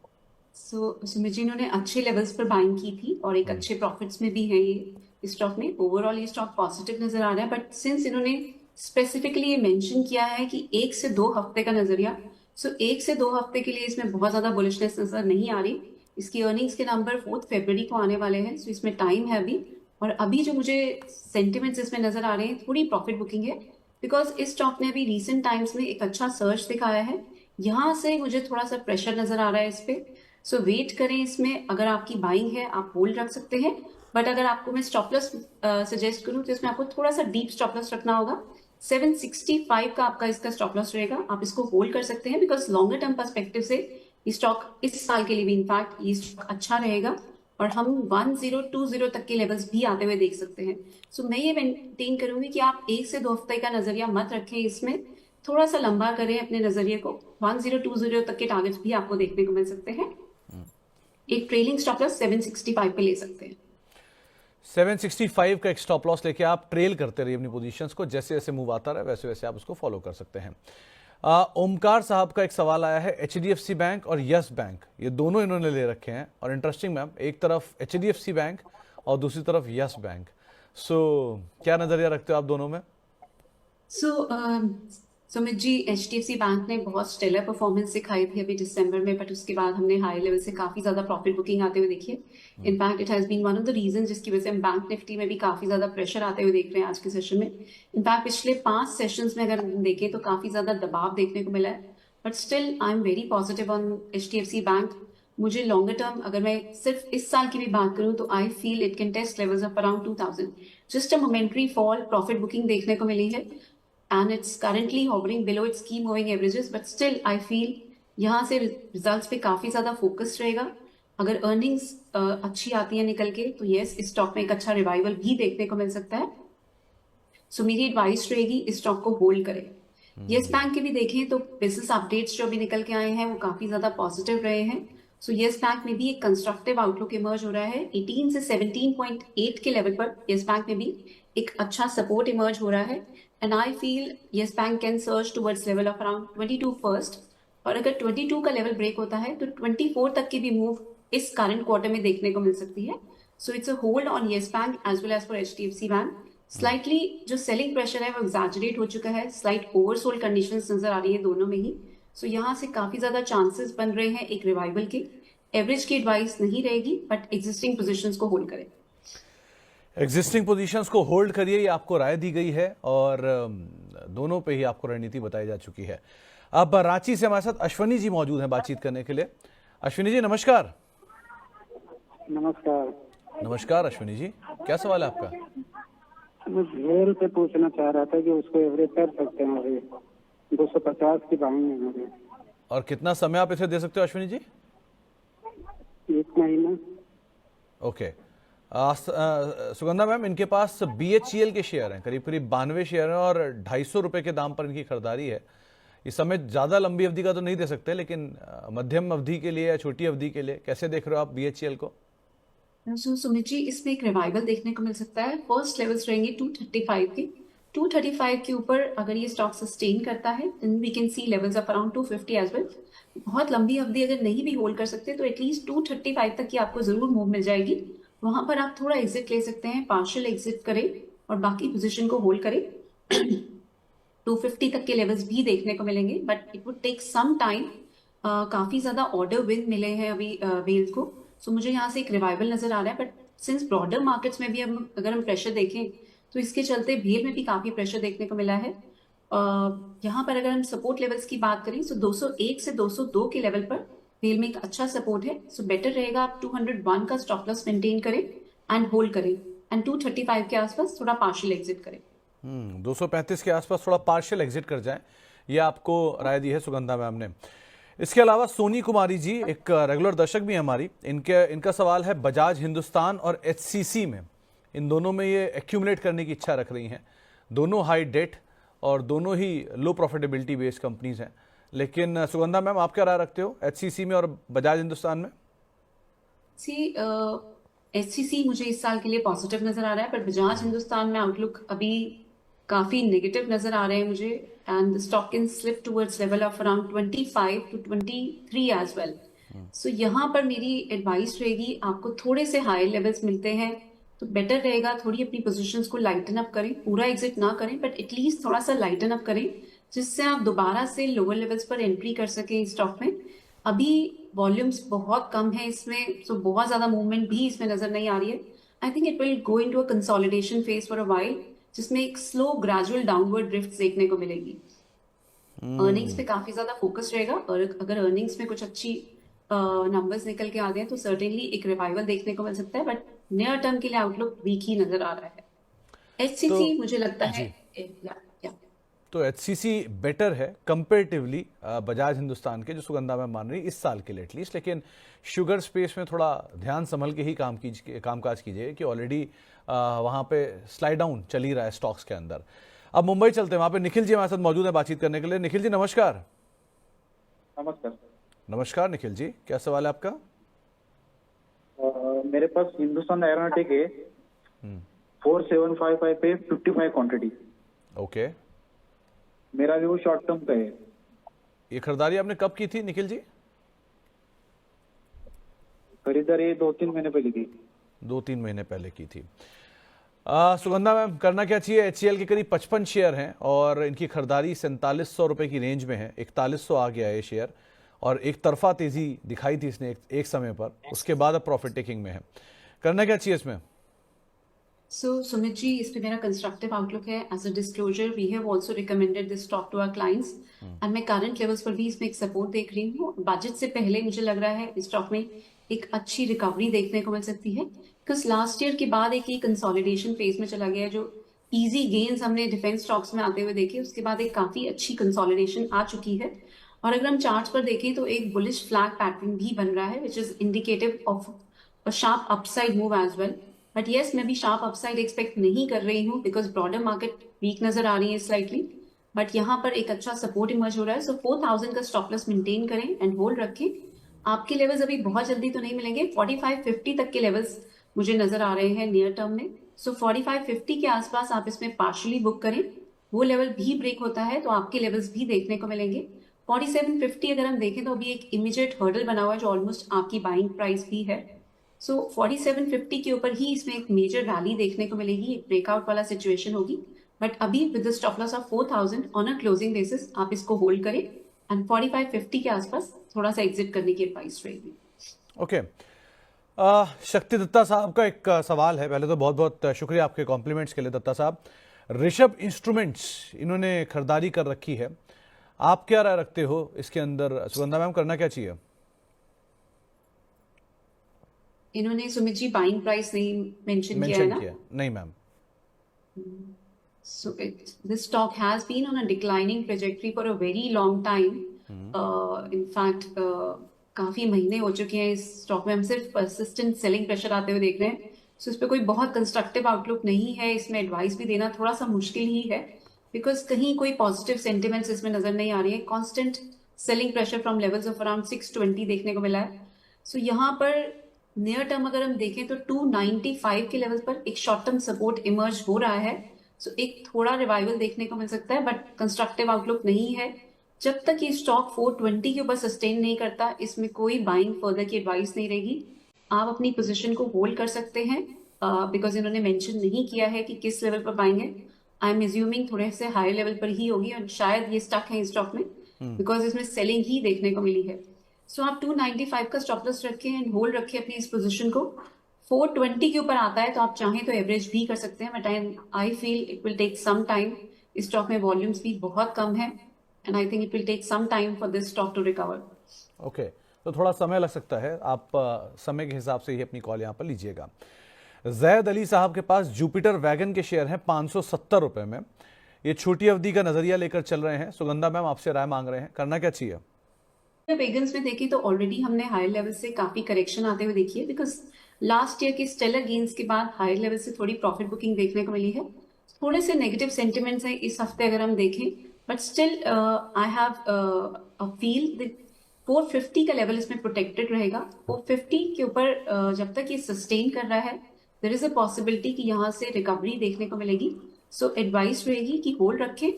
सुमित जी, इन्होंने अच्छे लेवल्स पर बाइंग की थी और एक अच्छे प्रॉफिट्स में भी है ये स्टॉक में। ओवरऑल ये स्टॉक पॉजिटिव नजर आ रहा है, बट सिंस इन्होंने स्पेसिफिकली ये मेंशन किया है कि 1 से 2 हफ्ते का नजरिया, सो 1 से 2 हफ्ते के लिए इसमें बहुत ज्यादा बुलिशनेस नजर नहीं आ रही। इसकी अर्निंग्स के नंबर 4 फरवरी को आने वाले हैं, सो इसमें टाइम है अभी। और अभी जो मुझे सेंटिमेंट्स इसमें नजर आ रहे हैं, थोड़ी प्रॉफिट बुकिंग है, बिकॉज इस स्टॉक ने अभी रिसेंट टाइम्स में एक अच्छा सर्च दिखाया है। यहाँ से मुझे थोड़ा सा प्रेशर नजर आ रहा है इस पे। सो वेट करें इसमें। अगर आपकी बाइंग है आप होल्ड रख सकते हैं, बट अगर आपको मैं स्टॉप लॉस सजेस्ट करूं तो इसमें आपको थोड़ा सा डीप स्टॉप लॉस रखना होगा। 765 का आपका इसका स्टॉप लॉस रहेगा। आप इसको होल्ड कर सकते हैं, बिकॉज लॉन्गर टर्म पर्सपेक्टिव से ये स्टॉक इस साल के लिए भी इनफैक्ट ये स्टॉक अच्छा रहेगा, और हम 1020 तक के लेवल्स भी आते हुए देख सकते हैं। सो मैं ये मेंटेन करूंगी कि आप 1 से 2 हफ्ते का नजरिया मत रखें, इसमें थोड़ा सा लंबा करें अपने नजरिए को। 1020 तक के टारगेट्स भी आपको देखने को मिल सकते हैं। एक ट्रेलिंग स्टॉप लॉस 765 पे ले सकते हैं। 765 का एक स्टॉप लॉस लेके आप ट्रेल करते रहिए अपनी पोजीशंस को, जैसे जैसे मूव आता रहे वैसे वैसे आप उसको फॉलो कर सकते हैं। ओमकार साहब का एक सवाल आया है, HDFC बैंक और यस बैंक, ये दोनों इन्होंने ले रखे हैं, और इंटरेस्टिंग मैम, एक तरफ HDFC बैंक और दूसरी तरफ यस बैंक। सो क्या नजरिया रखते हो आप दोनों में? सुमित जी, HDFC बैंक ने बहुत स्टेलर परफॉर्मेंस दिखाई थी अभी दिसंबर में, बट उसके बाद हमने हाई लेवल से काफी ज्यादा प्रॉफिट बुकिंग आते हुए देखी है। In fact it has been one of the reason जिसकी वजह से हम बैंक निफ्टी में भी काफी ज्यादा प्रेशर आते हुए देख रहे हैं आज के सेशन में। इनफैक्ट पिछले 5 सेशंस में अगर देखें तो काफी ज्यादा दबाव देखने को मिला है, but still I am very positive on HDFC bank. मुझे लॉन्गर टर्म अगर मैं सिर्फ इस साल की भी बात करूं तो I feel it can test levels of around 2000। Just a momentary fall profit booking देखने को मिली है, and it's currently hovering below its key moving averages, but still I feel यहाँ से रिजल्ट्स पे काफी ज्यादा फोकस रहेगा। अगर अर्निंग्स अच्छी आती है निकल के, तो यस इस स्टॉक में एक अच्छा रिवाइवल भी देखने को मिल सकता है। सो मेरी एडवाइस रहेगी इस स्टॉक को होल्ड करें। यस बैंक के भी देखें तो बिजनेस अपडेट्स जो अभी निकल के आए हैं वो काफी ज्यादा पॉजिटिव रहे हैं। सो यस बैंक में भी एक कंस्ट्रक्टिव आउटलुक इमर्ज हो रहा है। 18 से 17.8 के लेवल पर यस बैंक में भी एक अच्छा सपोर्ट इमर्ज हो रहा है, and I feel yes bank can search towards level of around 22 first, और अगर 22 का लेवल ब्रेक होता है तो 24 तक की भी मूव इस करंट क्वार्टर में देखने को मिल सकती है। So it's a hold on Yes Bank as well as for HDFC Bank. Slightly जो सेलिंग प्रेशर है वो एग्जैजरेट हो चुका है, स्लाइट ओवरसोल्ड कंडीशंस नजर आ रही है दोनों में ही। सो यहाँ से काफी ज्यादा चांसेस बन रहे हैं एक रिवाइवल के। एवरेज की एडवाइस नहीं रहेगी, बट एग्जिस्टिंग पोजीशंस को होल्ड करें। एग्जिस्टिंग पोजीशंस को होल्ड करिए, ये आपको राय दी गई है, और दोनों पे ही आपको रणनीति बताई जा चुकी है। अब रांची से हमारे साथ अश्विनी जी मौजूद हैं बातचीत करने के लिए। अश्विनी जी नमस्कार। नमस्कार। नमस्कार अश्विनी जी, क्या सवाल है आपका? मैं भेल से पूछना चाह रहा था कि उसको एवरेज कर सकते हैं अभी 250 की बाइंग है मेरी। और कितना समय आप इसे दे सकते हो अश्विनी जी? 1 महीना। ओके। सुगंधा मैम, इनके पास BHEL के शेयर हैं, करीब करीब 92 शेयर हैं, और 250 रुपए के दाम पर इनकी खरीदारी है। इस समय ज्यादा लंबी अवधि का तो नहीं दे सकते, लेकिन मध्यम अवधि के लिए या छोटी अवधि के लिए कैसे देख रहे हो आप BHEL को? सुमित जी, इसमें एक रिवाइवल देखने को मिल सकता है। फर्स्ट लेवल्स रहेंगे 235 के। 235 के ऊपर अगर ये स्टॉक सस्टेन करता है then we can see levels of around 250 as well. बहुत लंबी अवधि अगर नहीं भी होल्ड कर सकते तो एटलीस्ट 235 तक की आपको जरूर मूव मिल जाएगी। वहां पर आप थोड़ा एग्जिट ले सकते हैं, पार्शियल एग्जिट करें और बाकी पोजीशन को होल्ड करें। 250 तक के लेवल्स भी देखने को मिलेंगे, but it would take some time. काफी ज्यादा ऑर्डर विन मिले हैं अभी वेल्स को। सो मुझे यहाँ से एक रिवाइवल नजर आ रहा है, बट सिंस ब्रॉडर मार्केट्स में भी अगर हम प्रेशर देखें तो इसके चलते भेल में भी काफी प्रेशर देखने को मिला है। यहाँ पर अगर हम सपोर्ट लेवल्स की बात करें तो 201 से 202 के लेवल पर रेल में एक अच्छा सपोर्ट है। सो बेटर रहेगा आप 201 का स्टॉप लॉस मेंटेन करें एंड होल्ड करें, एंड 235 के आसपास थोड़ा पार्शियल एग्जिट करें। 235 के आसपास थोड़ा पार्शियल एग्जिट कर जाएं, ये आपको राय दी है सुगंधा मैम ने। इसके अलावा सोनी कुमारी जी एक रेगुलर दर्शक भी है हमारी, इनका सवाल है बजाज हिंदुस्तान और एचसीसी में, इन दोनों में ये एक्यूमुलेट करने की इच्छा रख रही हैं। दोनों हाई डेट और दोनों ही लो प्रॉफिटेबिलिटी बेस्ड कंपनीज हैं, लेकिन सुगंधा मैम आप क्या राय रखते हो एचसीसी में और बजाज हिंदुस्तान में? एचसीसी मुझे इस साल के लिए पॉजिटिव नजर आ रहा है, पर बजाज हिंदुस्तान में आउटलुक अभी काफी नेगेटिव नजर आ रहे हैं मुझे, and the stock can slip towards level of around 25 to 23 as well. So यहाँ पर मेरी एडवाइस रहेगी, आपको थोड़े से हाई लेवल्स मिलते हैं तो बेटर रहेगा थोड़ी अपनी पोजीशंस को लाइटन अप करें, पूरा एग्जिट ना करें बट एटलीस्ट थोड़ा सा लाइटन अप करें, जिससे आप दोबारा से लोअर लेवल्स पर एंट्री कर सकें स्टॉक में। अभी वॉल्यूम्स बहुत कम है इसमें, सो बहुत ज्यादा मूवमेंट भी इसमें नजर नहीं आ रही है। I think it will go into a consolidation phase for a while, जिसमें एक स्लो ग्रेजुअल डाउनवर्ड ड्रिफ्ट देखने को मिलेगी। अर्निंग्स पे काफी ज्यादा फोकस रहेगा, और अगर अर्निंग्स में कुछ अच्छी नंबर्स निकल के आ गए तो सर्टेनली एक रिवाइवल देखने को मिल सकता है, बट नियर टर्म के लिए आउटलुक वीक ही नजर आ रहा है। एचसीसी मुझे लगता है तो एचसीसी बेटर है कंपेरेटिवली बजाज हिंदुस्तान के, जो सुगंधा में मान रही इस साल के लिए एटलीस्ट, लेकिन शुगर स्पेस में थोड़ा ध्यान संभल के ही कामकाज कीजिए कि ऑलरेडी वहाँ पे स्लाइड डाउन चल ही रहा है स्टॉक्स के अंदर। अब मुंबई चलते हैं, वहाँ पे निखिल जी हमारे साथ मौजूद है बातचीत करने के लिए। निखिल जी नमस्कार। नमस्कार। नमस्कार निखिल जी, क्या सवाल है आपका? मेरे पास हिंदुस्तान एरोनॉटिक है 4755 पे 55 क्वांटिटी। ओके, मेरा भी वो शॉर्ट टर्म का है। ये खरीदारी आपने कब की थी निखिल जी? खरीदारी 2-3 महीने पहले की। 2-3 महीने पहले की थी। सुगंधा मैम करना क्या चाहिए? एचसीएल के करीब 55 शेयर हैं और इनकी खरीदारी 4700 रुपए की रेंज में है। 4100 आ गया है शेयर और एक तरफा तेजी दिखाई थी इसने एक समय पर, उसके बाद अब प्रॉफिट टेकिंग में है। करना क्या चाहिए इसमें? सुमित जी, इस पे मेरा कंस्ट्रक्टिव आउटलुक है। As a disclosure we have also recommended this stock to our clients, and मैं करंट लेवल्स पर भी इसमें एक सपोर्ट देख रही हूँ। बजट से पहले मुझे लग रहा है इस स्टॉक में एक अच्छी रिकवरी देखने को मिल सकती है, बिकॉज लास्ट ईयर के बाद एक कंसोलिडेशन फेज में चला गया है। जो इजी गेन्स हमने डिफेंस स्टॉक्स में आते हुए देखे, उसके बाद एक काफी अच्छी कंसोलिडेशन आ चुकी है। और अगर हम चार्ट्स पर देखें तो एक बुलिश फ्लैग पैटर्न भी बन रहा है, which is indicative of a sharp upside move as well. But yes, मैं भी शार्प अपसाइड एक्सपेक्ट नहीं कर रही हूँ, बिकॉज ब्रॉडर मार्केट वीक नजर आ रही है स्लाइटली, बट यहाँ पर एक अच्छा सपोर्ट इमर्ज हो रहा है। सो 4000 का स्टॉप लॉस मेंटेन करें एंड होल्ड रखें। आपके लेवल्स अभी बहुत जल्दी तो नहीं मिलेंगे, 4550 तक के लेवल्स मुझे नजर आ रहे हैं नियर टर्म में। सो 4550 के आसपास आप इसमें पार्शली बुक करें, वो लेवल भी ब्रेक होता है तो आपके लेवल्स भी देखने को मिलेंगे। 4750 अगर हम देखें तो अभी एक इमीडिएट हर्डल बना हुआ है, जो ऑलमोस्ट आपकी बाइंग प्राइस भी है। सो 4750 के ऊपर ही इसमें एक मेजर रैली देखने को मिलेगी, एक ब्रेकआउट वाला सिचुएशन होगी। बट अभी with the stop loss of 4000 on a closing basis आप इसको होल्ड करें, एंड 4550 के आसपास थोड़ा सा एग्जिट करने की एडवाइस रहेगी। ओके, शक्ति दत्ता साहब का एक सवाल है। पहले तो बहुत बहुत शुक्रिया आपके कॉम्प्लीमेंट्स के लिए दत्ता साहब। ऋषभ इंस्ट्रूमेंट्स इन्होंने खरीदारी कर रखी है, आप क्या राय रखते हो इसके अंदर? सुगंधा मैम करना क्या चाहिए? इन्होंने सुमित जी बाइंग प्राइस नहीं मेंशन किया है ना? नहीं ma'am. So this stock has been on a declining trajectory for a very long time. In fact, काफी महीने हो चुके हैं इस स्टॉक में हम सिर्फ परसिस्टेंट सेलिंग प्रेशर आते हुए देख रहे हैं। सो इस पे कोई बहुत कंस्ट्रक्टिव आउटलुक नहीं है, इसमें एडवाइस भी देना थोड़ा सा मुश्किल ही है, बिकॉज कहीं कोई पॉजिटिव सेंटिमेंट्स इसमें नजर नहीं आ रही है। Constant selling pressure from levels of around 620 देखने को मिला है। सो यहाँ पर नियर टर्म अगर हम देखें तो 295 के लेवल पर एक शॉर्ट टर्म सपोर्ट इमर्ज हो रहा है। सो एक थोड़ा रिवाइवल देखने को मिल सकता है, बट कंस्ट्रक्टिव आउटलुक नहीं है। जब तक ये स्टॉक 420 के ऊपर सस्टेन नहीं करता, इसमें कोई बाइंग फर्दर की एडवाइस नहीं रहेगी। आप अपनी पोजीशन को होल्ड कर सकते हैं, बिकॉज इन्होंने मेंशन नहीं किया है कि किस लेवल पर बाइंग है। आई एम एज्यूमिंग थोड़े से हाई लेवल पर ही होगी, और शायद ये स्टक है इस स्टॉक में, बिकॉज इसमें सेलिंग ही देखने को मिली है। सो आप 295 का स्टॉप लॉस रखें एंड होल्ड रखें अपनी इस पोजीशन को। 420 के ऊपर आता है तो आप चाहें तो एवरेज भी कर सकते हैं, but I feel it will take some time stock में वॉल्यूम्स भी बहुत कम है and I think it will take some time for this stock to recover. Okay, तो थोड़ा समय लग सकता है, आप समय के हिसाब से ही अपनी कॉल यहाँ पर लीजिएगा। जैद अली साहब के पास जुपिटर वैगन के शेयर हैं 570 रुपए में, ये छोटी अवधि का नजरिया लेकर चल रहे हैं। सुगंधा मैम आपसे राय मांग रहे हैं, करना क्या चाहिए? वेगन्स में देखिए तो ऑलरेडी हमने हायर लेवल से काफी करेक्शन आते हुए देखी है, बिकॉज लास्ट ईयर के स्टेलर गेन्स के बाद हायर लेवल से थोड़ी प्रॉफिट बुकिंग देखने को मिली है। थोड़े से नेगेटिव सेंटिमेंट्स हैं इस हफ्ते अगर हम देखें, but still I have a feel that 450 का लेवल इसमें प्रोटेक्टेड रहेगा। 450 के ऊपर जब तक ये सस्टेन कर रहा है देयर इज अ पॉसिबिलिटी कि यहाँ से रिकवरी देखने को मिलेगी। सो एडवाइस रहेगी कि होल्ड रखें।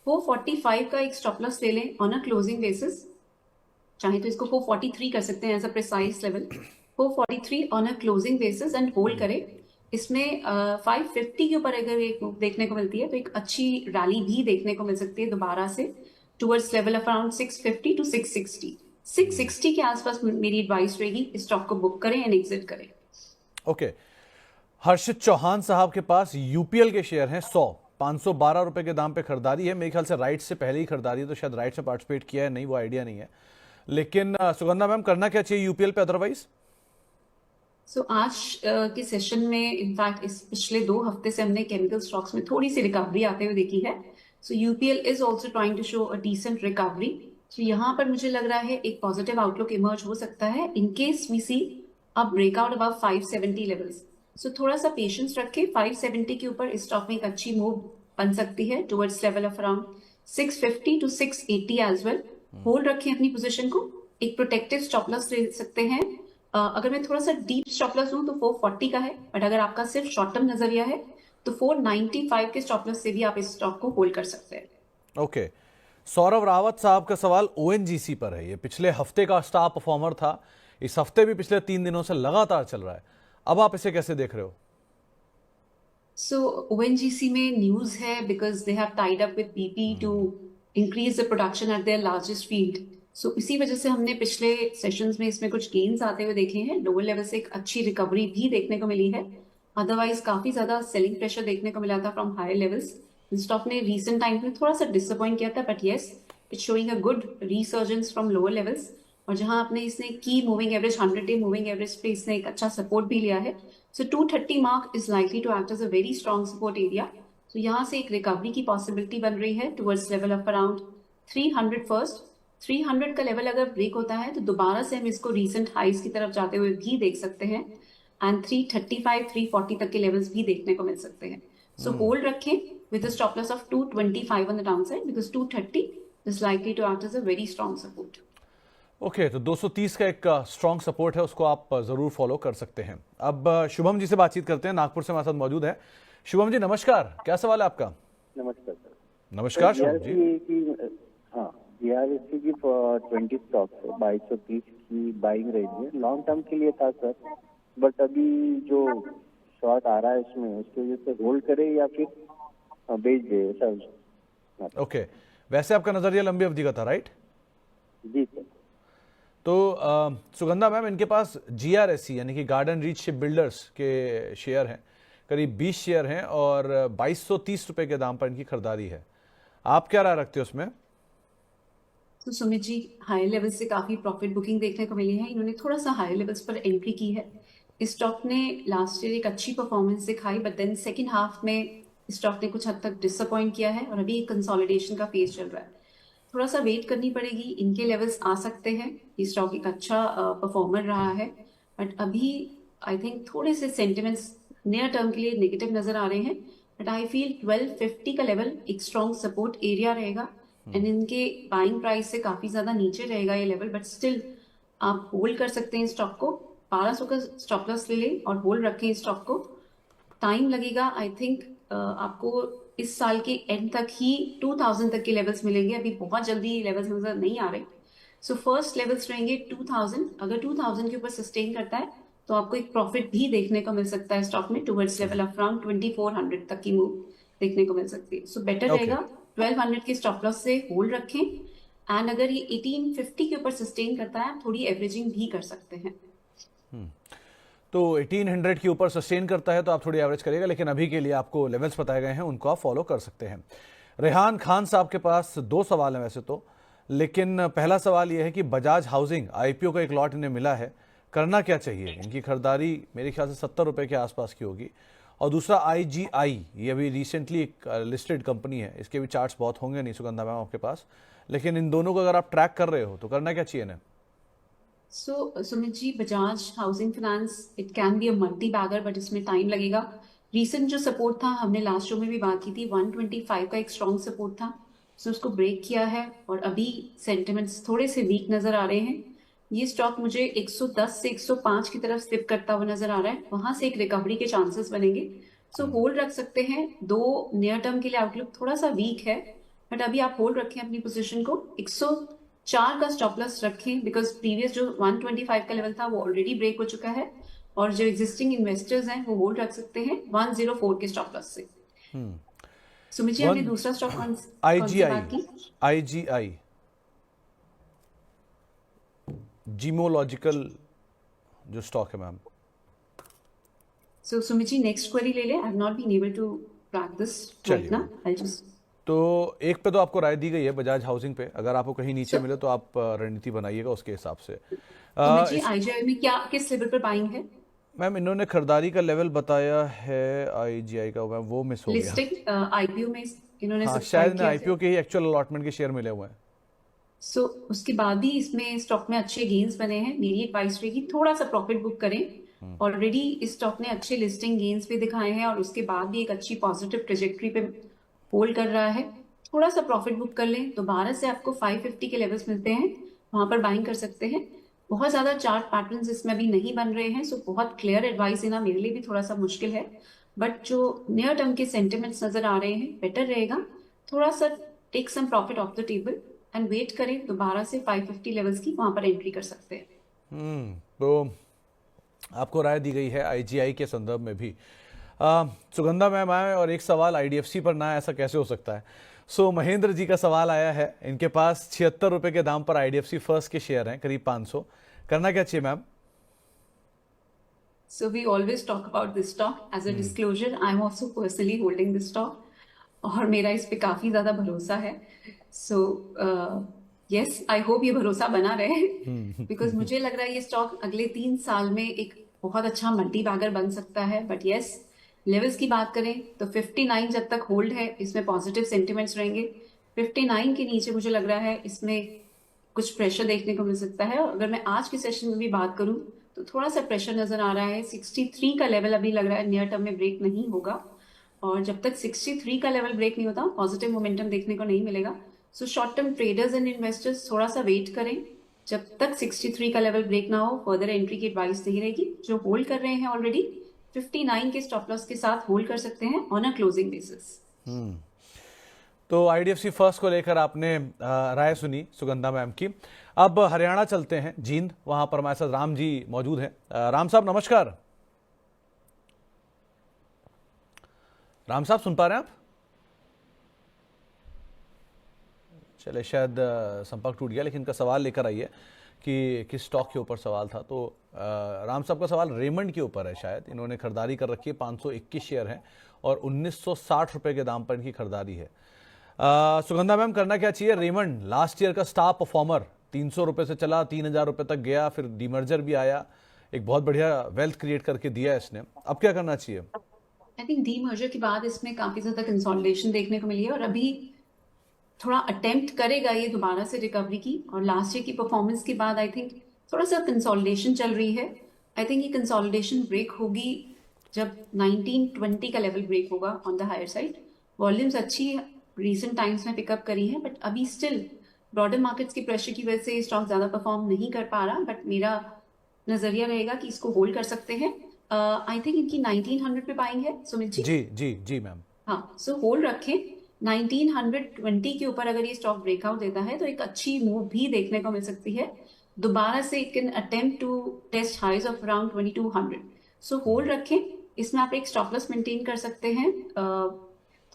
445 का एक स्टॉप लॉस ले लें ऑन अ क्लोजिंग बेसिस, चाहे तो इसको 443 कर सकते हैं as a precise level, 443 on a closing basis and hold करें। इसमें 550 के ऊपर अगर एक देखने को मिलती है तो एक अच्छी रैली भी देखने को मिल सकती है दोबारा से towards level of around 650 to 660। 660 के आसपास मेरी एडवाइस रहेगी, स्टॉक को बुक करें एंड एग्जिट करें। ओके, हर्षित चौहान साहब के पास यूपीएल के शेयर हैं 512 रुपए के दाम पे खरीदारी है। मेरे ख्याल से राइट से पहले ही खरीदारी है, तो शायद राइट से पार्टिसिपेट किया है, नहीं वो आइडिया नहीं है। लेकिन सुगंधा मैम करना क्या चाहिए यूपीएल पे अदरवाइज? सो आज के सेशन में इनफैक्ट इस पिछले 2 हफ्ते से हमने केमिकल स्टॉक्स में थोड़ी सी रिकवरी आते हुए देखी है। So UPL is also trying to show a decent recovery. तो यहाँ पर मुझे लग रहा है एक पॉजिटिव आउटलुक इमर्ज हो सकता है in case we see a breakout above 570 levels. So थोड़ा सा पेशेंस रखें, 570 के ऊपर इस स्टॉक में एक अच्छी मूव बन सकती है towards level of around 650 to 680 as well. Hold रखें अपनी पोजीशन को, एक प्रोटेक्टिव स्टॉप लॉस ले सकते हैं। अगर मैं थोड़ा सा डीप स्टॉप लॉस लूं तो 440 का है, बट अगर आपका सिर्फ शॉर्ट टर्म नजरिया है तो 495 के स्टॉप लॉस से भी आप इस स्टॉक को होल्ड कर सकते हैं। ओके, सौरभ रावत साहब का सवाल ओएनजीसी पर है। ये पिछले हफ्ते का स्टार परफॉर्मर था, इस हफ्ते भी पिछले 3 दिनों से लगातार चल रहा है, अब आप इसे कैसे देख रहे हो? सो ओएनजीसी में न्यूज है because they have tied up with BP to increase the production at their largest field. So इसी वजह से हमने पिछले सेशंस में इसमें कुछ गेन्स आते हुए देखे हैं। लोअर लेवल से एक अच्छी रिकवरी भी देखने को मिली है, अदरवाइज काफी ज्यादा सेलिंग प्रेशर देखने को मिला था फ्रॉम हायर लेवल्स। स्टॉक ने रीसेंट टाइम्स में थोड़ा सा डिसअपॉइंट किया था, but yes it's showing a good resurgence from lower levels. और जहां आपने इसने की moving average 100 day moving average पे इसने एक अच्छा सपोर्ट भी लिया है। So 230 mark is likely to act as a very strong support area. तो यहाँ से एक रिकवरी की पॉसिबिलिटी बन रही है towards level of around 300 first. 300 का लेवल अगर ब्रेक होता है तो दोबारा से हम इसको रीसेंट हाइज की तरफ जाते हुए भी देख सकते हैं एंड 335 340 तक के लेवल्स भी देखने को मिल सकते हैं। सो होल्ड रखें with a stop loss of 225 on the downside because 230 is likely to act as a very strong support. Okay, तो 230 का एक स्ट्रॉन्ग सपोर्ट है, उसको आप जरूर फॉलो कर सकते हैं। अब शुभम जी से बातचीत करते हैं, नागपुर से हमारे साथ मौजूद है। शुभम जी नमस्कार, क्या सवाल है आपका? नमस्कार सर। नमस्कार शुभम जी। हाँ, बीआरएससी की 20 स्टॉक है, 2230 की बाइंग रहेगी, लॉन्ग टर्म के लिए था सर, बट अभी जो शॉर्ट आ रहा है उसमें उसकी वजह से होल्ड करे या फिर बेच दे सर? ओके, वैसे आपका नजरिया लंबी अवधि का था, राइट? जी सर। तो सुगंधा मैम, इनके पास जीआरएससी यानी कि गार्डन रीच शिप बिल्डर्स के शेयर हैं, करीब 20 शेयर हैं और 2230 रुपए के दाम पर इनकी खरीदारी है। आप क्या राय रखते हो उसमें? तो सुमित जी, हाई लेवल से काफी प्रॉफिट बुकिंग देखने को मिली है। इन्होंने थोड़ा सा हाई लेवल्स पर एंट्री की है। इस स्टॉक ने लास्ट ईयर एक अच्छी परफॉर्मेंस दिखाई, बट देन सेकेंड हाफ में स्टॉक ने कुछ हद तक डिसअपॉइंट किया है और अभी एक कंसोलिडेशन का फेज चल रहा है। थोड़ा सा वेट करनी पड़ेगी, इनके लेवल्स आ सकते हैं। ये स्टॉक एक अच्छा परफॉर्मर रहा है, बट अभी आई थिंक थोड़े से सेंटिमेंट्स नियर टर्म के लिए नेगेटिव नजर आ रहे हैं। बट आई फील 1250 का लेवल एक स्ट्रॉन्ग सपोर्ट एरिया रहेगा एंड इनके बाइंग प्राइस से काफी ज्यादा नीचे रहेगा ये लेवल, बट स्टिल आप होल्ड कर सकते हैं स्टॉक को। 1200 का स्टॉप लॉस ले लें और होल्ड रखें इस स्टॉक को। टाइम लगेगा, आई थिंक आपको इस साल के एंड तक ही 2000 तक के लेवल्स मिलेंगे, अभी बहुत जल्दी लेवल्स नजर नहीं आ रहे। सो फर्स्ट लेवल्स रहेंगे 2000। अगर 2000 के ऊपर सस्टेन करता है तो आपको एक प्रॉफिट भी देखने को मिल सकता है स्टॉक में टुवर्ड्स लेवल ऑफ अराउंड 2400 तक की मूव देखने को मिल सकती है। सो बेटर रहेगा 1200 के स्टॉप लॉस से होल्ड रखें एंड अगर ये 1850 के ऊपर सस्टेन करता है थोड़ी एवरेजिंग भी कर सकते हैं। तो 1800 के ऊपर सस्टेन करता है तो आप थोड़ी एवरेज करेगा, लेकिन अभी के लिए आपको लेवल्स बताए गए हैं उनको आप फॉलो कर सकते हैं। रेहान खान साहब के पास दो सवाल हैं वैसे तो, लेकिन पहला सवाल यह है कि बजाज हाउसिंग आईपीओ का एक लॉट इन्हें मिला है, करना क्या चाहिए? इनकी खरीदारी मेरे ख्याल से 70 रुपए के आसपास की होगी। और दूसरा IGI, ये अभी रिसेंटली एक लिस्टेड कंपनी है, इसके भी चार्ट्स बहुत होंगे नहीं सुगंधा मैम आपके पास, लेकिन इन दोनों को अगर आप ट्रैक कर रहे हो तो करना क्या चाहिए इन्हें? So Sumit ji, Bajaj housing finance it can be a multi bagger, but इसमें टाइम लगेगा। रीसेंट जो सपोर्ट था, हमने लास्ट शो में भी बात की थी, 125 का एक स्ट्रॉन्ग सपोर्ट था, सो उसको ब्रेक किया है और अभी सेंटिमेंट्स थोड़े से वीक नजर आ रहे हैं। ये स्टॉक मुझे 110 से 105 की तरफ स्लिप करता हुआ नजर आ रहा है, वहां से एक रिकवरी के चांसेस बनेंगे, सो होल्ड रख सकते हैं। दो नियर टर्म के लिए आउटलुक थोड़ा सा वीक है, बट अभी आप होल्ड रखें अपनी पोजीशन को। 104 का स्टॉप लॉस रखें, बिकॉज प्रीवियस जो 125 का लेवल था वो ऑलरेडी ब्रेक हो चुका है, और जो एग्जिस्टिंग इन्वेस्टर्स हैं वो होल्ड रख सकते हैं 104 के स्टॉप लॉस से। सुमित जी, हमने दूसरा स्टॉक कौन सी बात की? IGI जीमोलॉजिकल जो स्टॉक है ma'am. So Sumit ji, next query ले ले। I have not been able to track this right now. I just तो एक पे तो आपको राय दी गई है बजाज हाउसिंग पे, अगर आपको कहीं नीचे मिले तो आप रणनीति बनाइएगा उसके हिसाब से। सुमित जी, IGI में क्या किस लेवल पर बाइंग है? मैम इन्होंने खरीदारी का लेवल बताया है IGI का, मैम वो मिस हो गया। लिस्टिंग आईपीओ में इन्होंने हाँ, सब्सक्राइब शायद किया IPO के ही एक्चुअल अलॉटमेंट के शेयर मिले हुए हैं। सो उसके बाद भी इसमें स्टॉक में अच्छे गेन्स बने हैं। मेरी एडवाइस रहेगी थोड़ा सा प्रॉफिट बुक करें। ऑलरेडी इस स्टॉक ने अच्छे लिस्टिंग गेन्स भी दिखाए हैं और उसके बाद भी एक अच्छी पॉजिटिव ट्रेजेक्टरी पे होल्ड कर रहा है। थोड़ा सा प्रॉफिट बुक कर लें, दोबारा से आपको 550 के लेवल्स मिलते हैं, वहां पर बाइंग कर सकते हैं। बहुत ज्यादा चार्ट पैटर्न्स इसमें अभी नहीं बन रहे हैं, सो बहुत क्लियर एडवाइस देना मेरे लिए भी थोड़ा सा मुश्किल है, बट जो नियर टर्म के सेंटिमेंट्स नजर आ रहे हैं बेटर रहेगा। थोड़ा सा take some profit off the table and wait करें, दोबारा से 550 लेवल्स की वहां पर एंट्री कर सकते हैं। तो आपको राय दी गई है IGI के संदर्भ में भी। सुगंधा मैम आए और एक सवाल IDFC पर ना आए, ऐसा कैसे हो सकता है? सो महेंद्र जी का सवाल आया है, इनके पास 76 रुपए के दाम पर IDFC फर्स्ट के शेयर हैं, करीब 500, करना क्या चाहिए ma'am? So we always talk about this stock as a disclosure. I'm also personally holding this stock और मेरा इस पे काफी ज्यादा भरोसा है। So yes, I hope ये भरोसा बना रहे because मुझे लग रहा है ये स्टॉक अगले 3 साल में एक बहुत अच्छा मल्टी बैगर बन सकता है। बट yes, लेवल्स की बात करें तो 59 जब तक होल्ड है, इसमें पॉजिटिव सेंटिमेंट्स रहेंगे। 59 के नीचे मुझे लग रहा है इसमें कुछ प्रेशर देखने को मिल सकता है। अगर मैं आज के सेशन में भी बात करूं तो थोड़ा सा प्रेशर नजर आ रहा है। 63 का लेवल अभी लग रहा है नियर टर्म में ब्रेक नहीं होगा, और जब तक 63 का लेवल ब्रेक नहीं होता पॉजिटिव मोमेंटम देखने को नहीं मिलेगा। So short term traders and investors थोड़ा सा वेट करें, जब तक 63 का लेवल ब्रेक ना हो फर्दर एंट्री की एडवाइस नहीं रहेगी। जो होल्ड कर रहे हैं ऑलरेडी 59 के स्टॉप लॉस के साथ होल्ड कर सकते हैं ऑन अ क्लोजिंग बेसिस। तो IDFC फर्स्ट को लेकर आपने राय सुनी सुगंधा मैम की। अब हरियाणा चलते हैं, जींद, वहां पर हमारे साथ राम जी मौजूद हैं। राम साहब नमस्कार। राम साहब सुन पा रहे हैं आप? चले शायद संपर्क टूट गया, लेकिन इनका सवाल लेकर आइए कि किस स्टॉक के ऊपर सवाल था। तो राम साहब का सवाल रेमंड के ऊपर है। शायद इन्होंने खरीदारी कर रखी है, 521 शेयर हैं और 1960 रुपए के दाम पर इनकी खरीदारी है। सुगंधा मैम करना क्या चाहिए? रेमंड लास्ट ईयर का स्टार परफॉर्मर, 300 रुपए से चला 3000 रुपए तक गया, फिर डीमर्जर भी आया, एक बहुत बढ़िया वेल्थ क्रिएट करके दिया इसने, अब क्या करना चाहिए? आई थिंक डीमर्जर के बाद इसमें काफी ज्यादा कंसोलिडेशन देखने को मिली है और अभी थोड़ा अटेम्प्ट करेगा ये दोबारा से रिकवरी की। और लास्ट ईयर की परफॉर्मेंस के बाद आई थिंक थोड़ा सा कंसोलिडेशन चल रही है। आई थिंक ये कंसोलिडेशन ब्रेक होगी जब 1920 का लेवल ब्रेक होगा on the higher side. Volumes अच्छी रिसेंट टाइम्स में पिकअप करी है, बट अभी स्टिल ब्रॉडर मार्केट्स के प्रेशर की वजह से स्टॉक ज्यादा परफॉर्म नहीं कर पा रहा। बट मेरा नजरिया रहेगा कि इसको होल्ड कर सकते हैं। आई थिंक इनकी 1900 पे बाइंग है सुमित जी। जी जी जी मैम। हाँ, सो होल्ड रखें। 1920 के ऊपर अगर ये स्टॉक ब्रेकआउट देता है तो एक अच्छी मूव भी देखने को मिल सकती है। दोबारा से it can attempt to test highs of around 2200। So hold रखें, इसमें आप एक स्टॉप लॉस मेंटेन कर सकते हैं।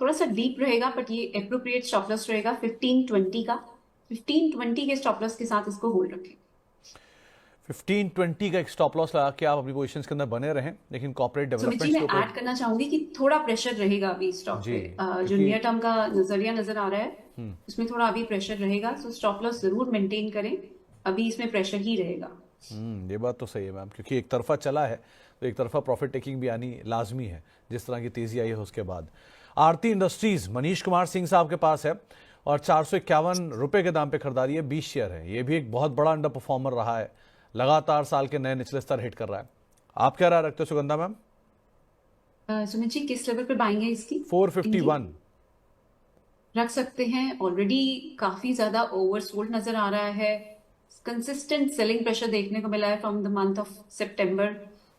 थोड़ा सा डीप रहेगा बट ये एप्रोप्रिएट स्टॉप लॉस रहेगा 1520 का। 1520 के स्टॉप लॉस के साथ इसको होल्ड रखें। 1520 का एक स्टॉप लॉस लगा के आप अपनी पोजीशंस के अंदर बने रहें, लेकिन कॉर्पोरेट सुमित जी, डेवलपमेंट्स के मैं ऊपर ऐड करना चाहूंगी कि थोड़ा प्रेशर रहेगा अभी स्टॉक जी, पे। जो क्योंकि नियर टर्म का नजरिया नजर आ रहा है उसमें थोड़ा अभी प्रेशर रहेगा, तो स्टॉप लॉस जरूर मेंटेन करें, अभी इसमें प्रेशर ही रहेगा। ये बात तो सही है मैम, क्योंकि एक तरफा चला है तो एक तरफा प्रॉफिट टेकिंग भी आनी लाजमी है, जिस तरह की तेजी आई है उसके बाद। आरती इंडस्ट्रीज मनीष कुमार सिंह साहब के पास है और 451 रुपए के दाम पे खरीदारी है, 20 शेयर है। ये भी एक बहुत बड़ा अंडर परफॉर्मर रहा है, लगातार साल के नए निचले स्तर हिट कर रहा है। आप क्या राय रखते हो सुगंधा मैम? सुमित जी, किस लेवल पे बाइंग है इसकी? 451 रख सकते हैं, ऑलरेडी काफी ज्यादा ओवरसोल्ड नजर आ रहा है। कंसिस्टेंट सेलिंग प्रेशर देखने को मिला है फ्रॉम द मंथ ऑफ सितंबर।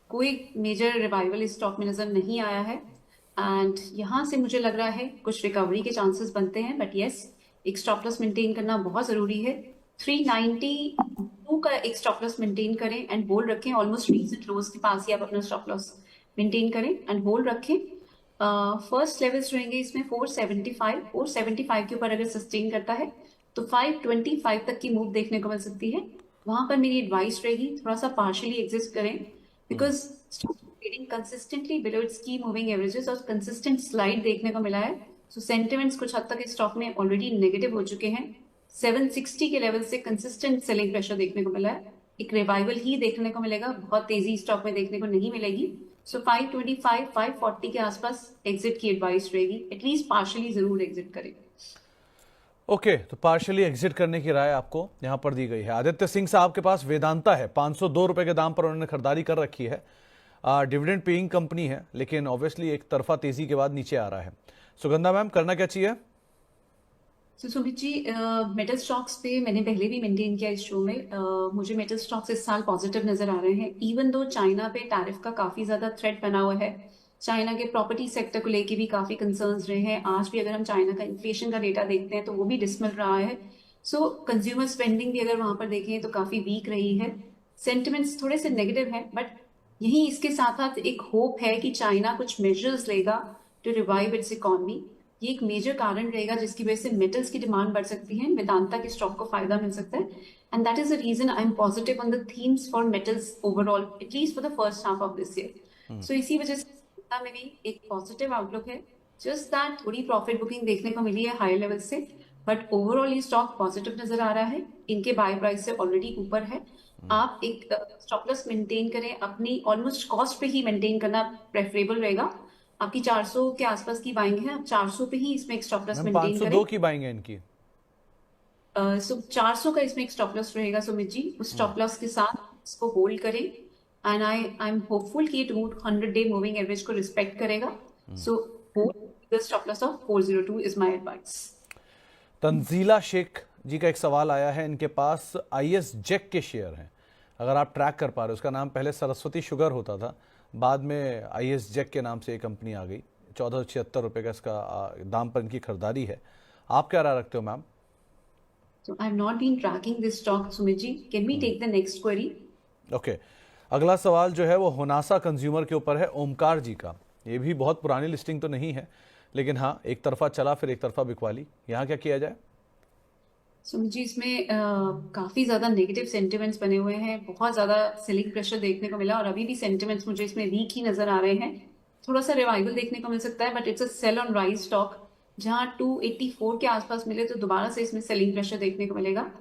कोई मेजर रिवाइवल इस स्टॉक में नजर नहीं आया है एंड यहाँ से मुझे लग रहा है कुछ रिकवरी के चांसेस बनते हैं, बट यस, एक स्टॉप लॉस मेंटेन करना बहुत जरूरी है। 392 का एक स्टॉप लॉस मेंटेन करें एंड होल्ड रखें, ऑलमोस्ट रीसेंट लोज के पास ही आप अपना स्टॉप लॉस मेंटेन करें एंड होल्ड रखें। फर्स्ट लेवल्स रहेंगे इसमें 475 के ऊपर अगर सस्टेन करता है तो 525 तक की मूव देखने को मिल सकती है। वहां पर मेरी एडवाइस रहेगी थोड़ा सा पार्शियली एग्जिस्ट करें, because trading consistently below it's की मूविंग एवरेजेस और कंसिस्टेंट स्लाइड देखने को मिला है। सो सेंटिमेंट्स कुछ हद तक इस स्टॉक में ऑलरेडी नेगेटिव हो चुके हैं। 760 के लेवल से कंसिस्टेंट सेलिंग प्रेशर देखने को मिला है, एक रिवाइवल ही देखने को मिलेगा, बहुत तेजी स्टॉक में देखने को नहीं मिलेगी। सो 525 540 के आसपास एग्जिट की एडवाइस रहेगी, एटलीस्ट पार्शियली जरूर एग्जिट करें। ओके, तो पार्शियली एग्जिट करने की राय आपको यहां पर दी गई है। आदित्य सिंह साहब के पास वेदांता है, 502 रुपए के दाम पर उन्होंने खरीदारी कर रखी है। डिविडेंड पेइंग कंपनी है, लेकिन ऑब्वियसली एक तरफा तेजी के बाद नीचे आ रहा है। सुगंधा मैम, करना क्या चाहिए? सुमित जी, मेटल स्टॉक्स पे मैंने पहले भी मेंटेन किया इस शो में। मुझे मेटल स्टॉक्स इस साल पॉजिटिव नजर आ रहे हैं, इवन दो चाइना पे टैरिफ का काफी ज्यादा थ्रेट बना हुआ है। चाइना के प्रॉपर्टी सेक्टर को लेके भी काफी कंसर्न्स रहे हैं। आज भी अगर हम चाइना का इन्फ्लेशन का डेटा देखते हैं तो वो भी डिसमिल रहा है। सो कंज्यूमर स्पेंडिंग भी अगर वहां पर देखें तो काफी वीक रही है, सेंटिमेंट्स थोड़े से नेगेटिव है, बट यही इसके साथ साथ एक होप है कि चाइना कुछ मेजर्स लेगा टू रिवाइव इट्स इकोनॉमी। ये एक मेजर कारण रहेगा जिसकी वजह से मेटल्स की डिमांड बढ़ सकती है, वेदांता के स्टॉक को फायदा मिल सकता है, and that is the reason I am positive on the themes for metals overall, at least for the first half of this year. So इसी वजह से में भी एक पॉजिटिव आउटलुक है। जस्ट दैट थोड़ी प्रॉफिट बुकिंग देखने को मिली है हायर लेवल से, बट ओवरऑल ये स्टॉक पॉजिटिव नजर आ रहा है, इनके बाय प्राइस से ऑलरेडी ऊपर है। आप एक स्टॉप लॉस मेंटेन करें, अपनी ऑलमोस्ट कॉस्ट पे ही मेंटेन करना प्रेफरेबल रहेगा। आपकी 400 के आसपास की बाइंग है, आप 400 पे ही इसमें एक स्टॉप लॉस मेंटेन करें। 502 की बाइंग है इनकी। सो 400 का इसमें एक स्टॉप लॉस रहेगा सुमित जी, उस स्टॉप लॉस के साथ इसको होल्ड करें एंड आई एम होपफुल कि 200 डे मूविंग एवरेज को रिस्पेक्ट करेगा। So hold the stop loss of 402 is my advice. Tanzeela Sheikh ji का एक सवाल आया है, इनके पास आईएस जैक के शेयर हैं, अगर आप ट्रैक कर पा रहे हो। उसका नाम पहले सरस्वती शुगर होता था, बाद में आईएस जैक के नाम से एक कंपनी आ गई। 1476 रुपए का इसका दाम पर इनकी खरीदारी है। आप क्या राय रखते हो ma'am? So I have not been tracking this stock, Sumit ji. Can we take the next query? Okay, अगला सवाल जो है वो होनासा कंज्यूमर के ऊपर है, ओमकार जी का। ये भी बहुत पुरानी लिस्टिंग तो नहीं है, लेकिन हाँ, एक तरफा चला फिर एक तरफा बिकवाली। यहाँ क्या किया जाए? सुमित जी, इसमें काफी ज्यादा नेगेटिव सेंटिमेंट्स बने हुए हैं, बहुत ज्यादा सेलिंग प्रेशर देखने को मिला और अभी भी सेंटिमेंट्स मुझे इसमें वीक ही नजर आ रहे हैं। थोड़ा सा रिवाइवल देखने को मिल सकता है, but it's a sell on rise stock. जहां 284 के आसपास मिले तो दोबारा से इसमें सेलिंग प्रेशर देखने को मिलेगा।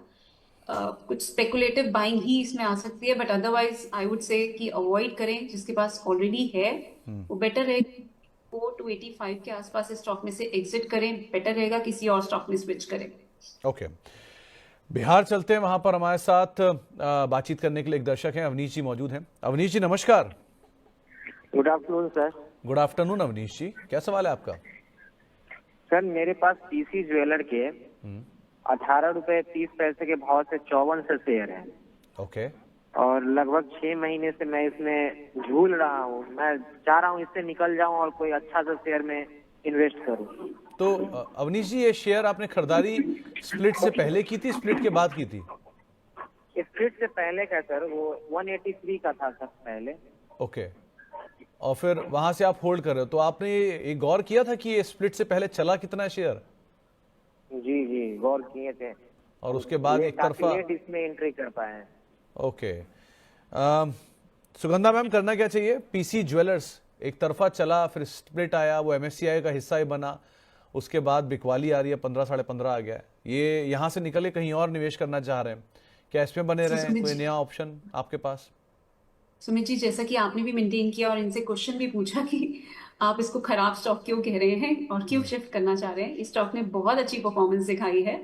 कुछ स्पेकुलेटिव बाइंग ही इसमें आ सकती है, but otherwise I would say कि अवॉइड करें। जिसके पास ऑलरेडी है वो बेटर है 485 के आसपास इस स्टॉक में से एग्जिट करें, बेटर रहेगा किसी और स्टॉक में स्विच करें। ओके, बिहार चलते हैं। वहां पर हमारे साथ बातचीत करने के लिए एक दर्शक हैं, अवनीश जी मौजूद हैं। अवनीश जी नमस्कार। Good afternoon sir. Good afternoon Avneesh ji, क्या सवाल है आपका? सर मेरे पास पीसी ज्वेलर के 18 रुपए 30 पैसे के भाव से 54 शेयर है। ओके, और लगभग 6 महीने से मैं इसमें झूल रहा हूँ। मैं चाह रहा हूँ इससे निकल जाऊँ और कोई अच्छा सा शेयर में इन्वेस्ट करूँ। तो अवनीश जी, ये शेयर आपने खरीदारी स्प्लिट से पहले की थी, स्प्लिट के बाद की थी? स्प्लिट से पहले का सर, वो 183 का था सर पहले। ओके, और फिर वहां से आप होल्ड कर रहे हो, तो आपने ये गौर किया था कि ये स्प्लिट से पहले चला कितना शेयर? जी जी, गौर किए थे। और उसके बाद एक तरफा इसमें एंट्री कर पाए हैं। ओके, सुगंधा मैम, करना क्या चाहिए? पीसी ज्वेलर्स एक तरफा चला, फिर स्प्लिट आया, वो एमएससीआई का हिस्सा ही बना, उसके बाद बिकवाली आ रही है, 15 साढ़े 15 आ गया है, ये यहाँ से निकल के कहीं और निवेश करना चाह रहे हैं, क्या इसमें बने रहे? कोई नया ऑप्शन आपके पास? सुमित जी, जैसा कि आपने भी मेंटेन किया और इनसे क्वेश्चन भी पूछा कि आप इसको खराब स्टॉक क्यों कह रहे हैं और क्यों शिफ्ट करना चाह रहे हैं, इस स्टॉक ने बहुत अच्छी परफॉर्मेंस दिखाई है।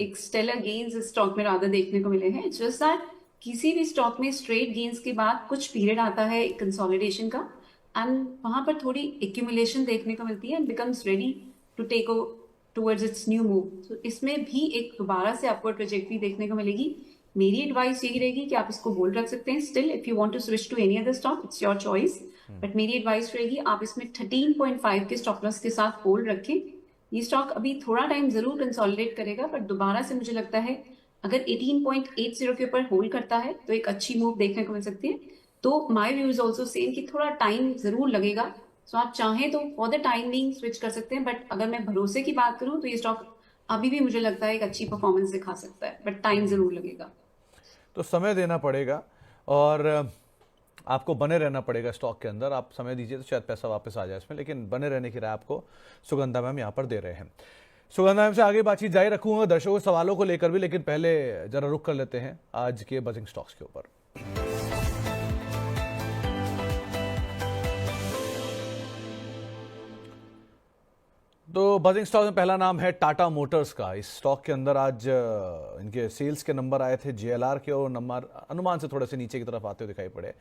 एक स्टेलर गेन्स इस स्टॉक में ज्यादा देखने को मिले हैं। जस्ट दैट किसी भी स्टॉक में स्ट्रेट गेन्स के बाद कुछ पीरियड आता है कंसोलिडेशन का, एंड वहां पर थोड़ी एक्यूमुलेशन देखने को मिलती है and becomes ready to take towards its new move. तो इसमें भी एक दोबारा से अपवर्ड ट्रेजेक्टरी देखने को मिलेगी। मेरी एडवाइस यही रहेगी कि आप इसको होल्ड रख सकते हैं। Still if you want to switch to any other stock, it's your choice, but मेरी एडवाइस रहेगी आप इसमें 13.5 के स्टॉप लॉस के साथ होल्ड रखें। ये स्टॉक अभी थोड़ा टाइम जरूर कंसोलिडेट करेगा, बट दोबारा से मुझे लगता है अगर 18.80 के ऊपर होल्ड करता है तो एक अच्छी मूव देखने को मिल सकती है। तो my view is also same कि थोड़ा टाइम जरूर लगेगा। सो आप चाहें तो for the time being switch कर सकते हैं, बट अगर मैं भरोसे की बात करूं तो ये स्टॉक अभी भी मुझे लगता है एक अच्छी परफॉर्मेंस दिखा सकता है, बट टाइम जरूर लगेगा। तो समय देना पड़ेगा और आपको बने रहना पड़ेगा स्टॉक के अंदर। आप समय दीजिए तो शायद पैसा वापस आ जाए इसमें, लेकिन बने रहने की राय आपको सुगंधा मैम यहाँ पर दे रहे हैं। सुगंधा मैम से आगे बातचीत जारी रखूंगा दर्शकों के सवालों को लेकर भी, लेकिन पहले जरा रुक कर लेते हैं आज के बजिंग स्टॉक्स के ऊपर। तो बजिंग स्टॉक में पहला नाम है टाटा मोटर्स का। इस स्टॉक के अंदर आज इनके सेल्स के नंबर आए थे जेएलआर के, और नंबर अनुमान से थोड़े से नीचे की तरफ आते हुए दिखाई पड़े।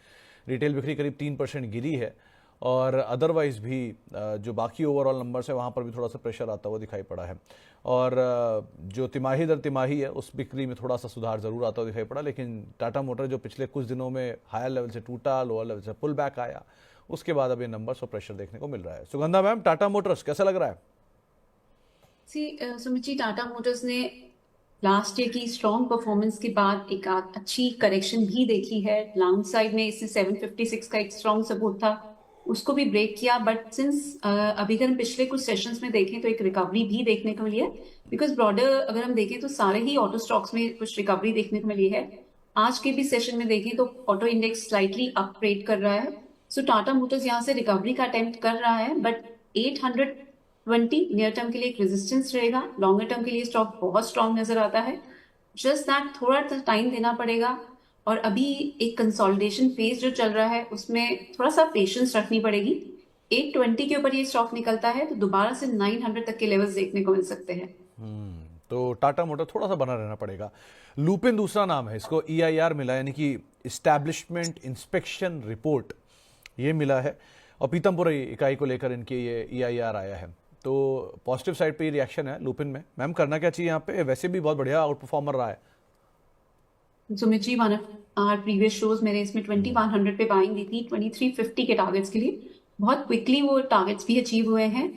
रिटेल बिक्री करीब 3% गिरी है, और अदरवाइज भी जो बाकी ओवरऑल नंबर्स है वहाँ पर भी थोड़ा सा प्रेशर आता हुआ दिखाई पड़ा है। और जो तिमाही दर तिमाही है उस बिक्री में थोड़ा सा सुधार जरूर आता हुआ दिखाई पड़ा, लेकिन टाटा मोटर जो पिछले कुछ दिनों में हायर लेवल से टूटा, लोअर लेवल से पुल बैक आया, उसके बाद अब ये नंबर्स और प्रेशर देखने को मिल रहा है। सुगंधा मैम, टाटा मोटर्स कैसा लग रहा है? सुमित जी, टाटा मोटर्स ने लास्ट ईयर की स्ट्रॉन्ग परफॉर्मेंस के बाद एक अच्छी करेक्शन भी देखी है। डाउन साइड में इससे 756 का एक स्ट्रॉन्ग सपोर्ट था, उसको भी ब्रेक किया, बट सिंस अभी अगर हम पिछले कुछ सेशंस में देखें तो एक रिकवरी भी देखने को मिली है। बिकॉज ब्रॉडर अगर हम देखें तो सारे ही ऑटो स्टॉक्स में कुछ रिकवरी देखने को मिली है। आज के भी सेशन में देखें तो auto index slightly up trade कर रहा है। सो टाटा मोटर्स यहाँ से रिकवरी का अटेम्प्ट कर रहा है, बट 820 नियर टर्म के लिए एक रेजिस्टेंस रहेगा। लॉन्गर टर्म के लिए स्टॉक बहुत स्ट्रॉन्ग नजर आता है। जस्ट दैट थोड़ा टाइम देना पड़ेगा, और अभी एक कंसोलिडेशन फेज जो चल रहा है उसमें थोड़ा सा पेशेंस रखनी पड़ेगी। 820 के ऊपर ये स्टॉक निकलता है तो दोबारा से 900 तक के लेवल्स देखने को मिल सकते हैं। तो टाटा मोटर थोड़ा सा बना रहना पड़ेगा। लुपिन दूसरा नाम है, इसको EIR मिला, यानी कि इस्टेब्लिशमेंट इंस्पेक्शन रिपोर्ट ये मिला है, और पीतमपुर इकाई को लेकर इनके ये EIR आया है। तो पॉजिटिव साइड पे ये रिएक्शन है लुपिन में। मैम, करना क्या चाहिए यहाँ पे? वैसे भी बहुत बढ़िया आउट परफॉर्मर रहा है। Sumit ji, one of our previous shows मैंने इसमें 2100 पे बाइंग दी थी 2350 के टारगेट्स के लिए। बहुत क्विकली वो टारगेट्स भी अचीव हुए हैं।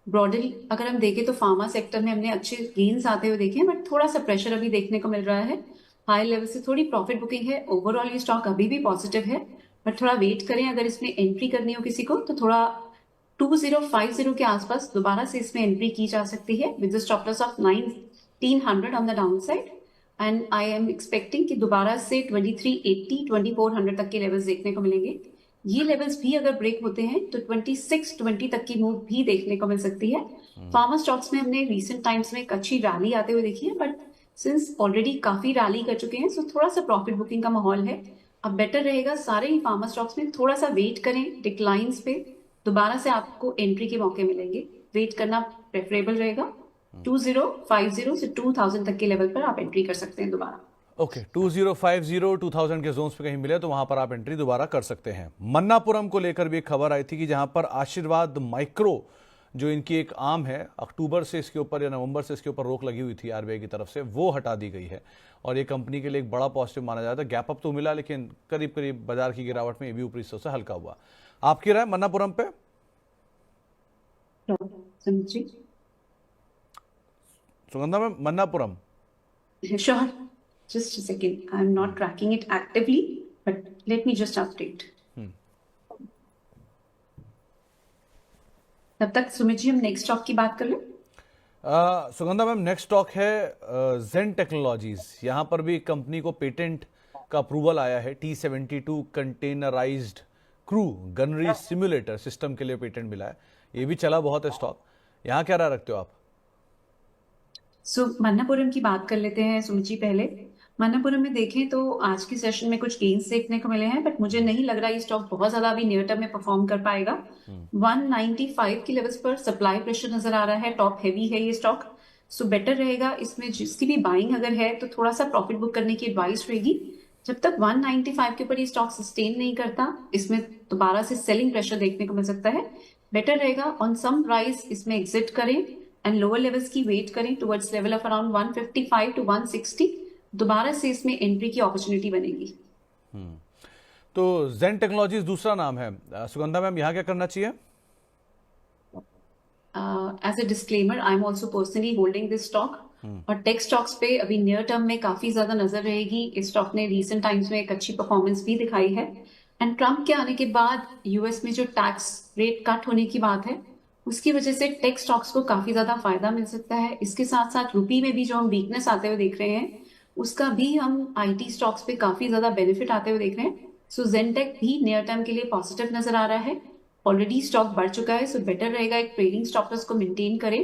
ब्रॉडली अगर हम देखें तो फार्मा सेक्टर में हमने अच्छे गेन्स आते हुए देखे हैं, बट थोड़ा सा प्रेशर अभी देखने को मिल रहा है। हाई लेवल से थोड़ी प्रॉफिट बुकिंग है। ओवरऑल ये स्टॉक अभी भी पॉजिटिव है, बट थोड़ा वेट करें। अगर इसमें एंट्री करनी हो किसी को तो थोड़ा 2050 के आसपास दोबारा से इसमें एंट्री की जा सकती है with the stop loss of 1900 on the down side, and I am expecting कि दोबारा से 2380 2400 तक के लेवल्स देखने को मिलेंगे। ये लेवल्स भी अगर ब्रेक होते हैं तो 2620 तक की मूव भी देखने को मिल सकती है। फार्मा स्टॉक्स में हमने रिसेंट टाइम्स में एक अच्छी रैली आते हुए देखी है, बट सिंस ऑलरेडी काफी रैली कर चुके हैं, सो थोड़ा सा प्रॉफिट बुकिंग का माहौल है। अब बेटर रहेगा सारे ही फार्मा स्टॉक्स में थोड़ा सा वेट करें, डिक्लाइंस पे दोबारा से आपको एंट्री के मौके मिलेंगे। वेट करना प्रेफरेबल रहेगा। 2050 से 2000 तक के लेवल पर आप एंट्री कर सकते हैं दोबारा। ओके, 2050 2000 के जोन्स पे कहीं मिले तो वहां पर आप एंट्री दोबारा कर सकते हैं। मन्नापुरम को लेकर भी एक खबर आई थी कि जहां पर आशीर्वाद माइक्रो जो इनकी एक आर्म है, अक्टूबर से इसके ऊपर या नवंबर से इसके ऊपर रोक लगी हुई थी RBI की तरफ से, वो हटा दी गई है, और ये कंपनी के लिए एक बड़ा पॉजिटिव माना जाता है। गैप अप तो मिला, लेकिन करीब करीब बाजार की गिरावट में ये भी ऊपरी हिस्सों से हल्का हुआ। आपकी राय मन्नापुरम पे? Sugandha ma'am, Manappuram? Sure. Just a second. I'm not tracking it actively, but let me just update. तब तक सुमित जी हम नेक्स्ट स्टॉक की बात कर लें। सुगंधा मैम, नेक्स्ट स्टॉक है जेन टेक्नोलॉजीज। यहाँ पर भी कंपनी को पेटेंट का अप्रूवल आया है। T-72 containerized crew gunnery simulator system के लिए पेटेंट मिला है। ये भी चला बहुत है स्टॉक। यहाँ क्या राय रखते हो आप? मन्नापुरम की बात कर लेते हैं सुमित जी। पहले मन्नापुरम में देखें तो आज के सेशन में कुछ गेन्स देखने को मिले हैं, बट मुझे नहीं लग रहा ये स्टॉक बहुत ज्यादा अभी नियर टर्म में परफॉर्म कर पाएगा। 195 के लेवल्स पर सप्लाई प्रेशर नजर आ रहा है, टॉप हैवी है ये स्टॉक। सो बेटर रहेगा इसमें जिसकी भी बाइंग अगर है तो थोड़ा सा प्रॉफिट बुक करने की एडवाइस रहेगी। जब तक 195 के ऊपर ये स्टॉक सस्टेन नहीं करता, इसमें दोबारा से सेलिंग प्रेशर देखने को मिल सकता है। बेटर रहेगा ऑन सम प्राइस इसमें एग्जिट करें एंड लोअर लेवल्स की वेट करें towards level of around 155 to 160। दोबारा से इसमें एंट्री की अपॉर्चुनिटी बनेगी। तो जेन टेक्नोलॉजीज दूसरा नाम है। सुगंधा मैम, यहाँ क्या करना चाहिए? As a disclaimer, I am also personally holding this stock, और टेक स्टॉक्स पे अभी नियर टर्म में काफी ज्यादा नजर रहेगी। इस स्टॉक ने रिसेंट टाइम्स में एक अच्छी परफॉर्मेंस भी दिखाई है, एंड ट्रम्प के आने के बाद यूएस में जो टैक्स रेट कट होने की बात है उसकी वजह से टेक स्टॉक्स को काफी ज्यादा फायदा मिल सकता है। इसके साथ साथ रुपी में भी जो हम वीकनेस आते हुए देख रहे हैं उसका भी हम आईटी स्टॉक्स पे काफी ज्यादा बेनिफिट आते हुए देख रहे हैं। सो जेनटेक भी नियर टर्म के लिए पॉजिटिव नजर आ रहा है। ऑलरेडी स्टॉक बढ़ चुका है, सो बेटर रहेगा एक ट्रेलिंग स्टॉप लॉस को मेंटेन करें।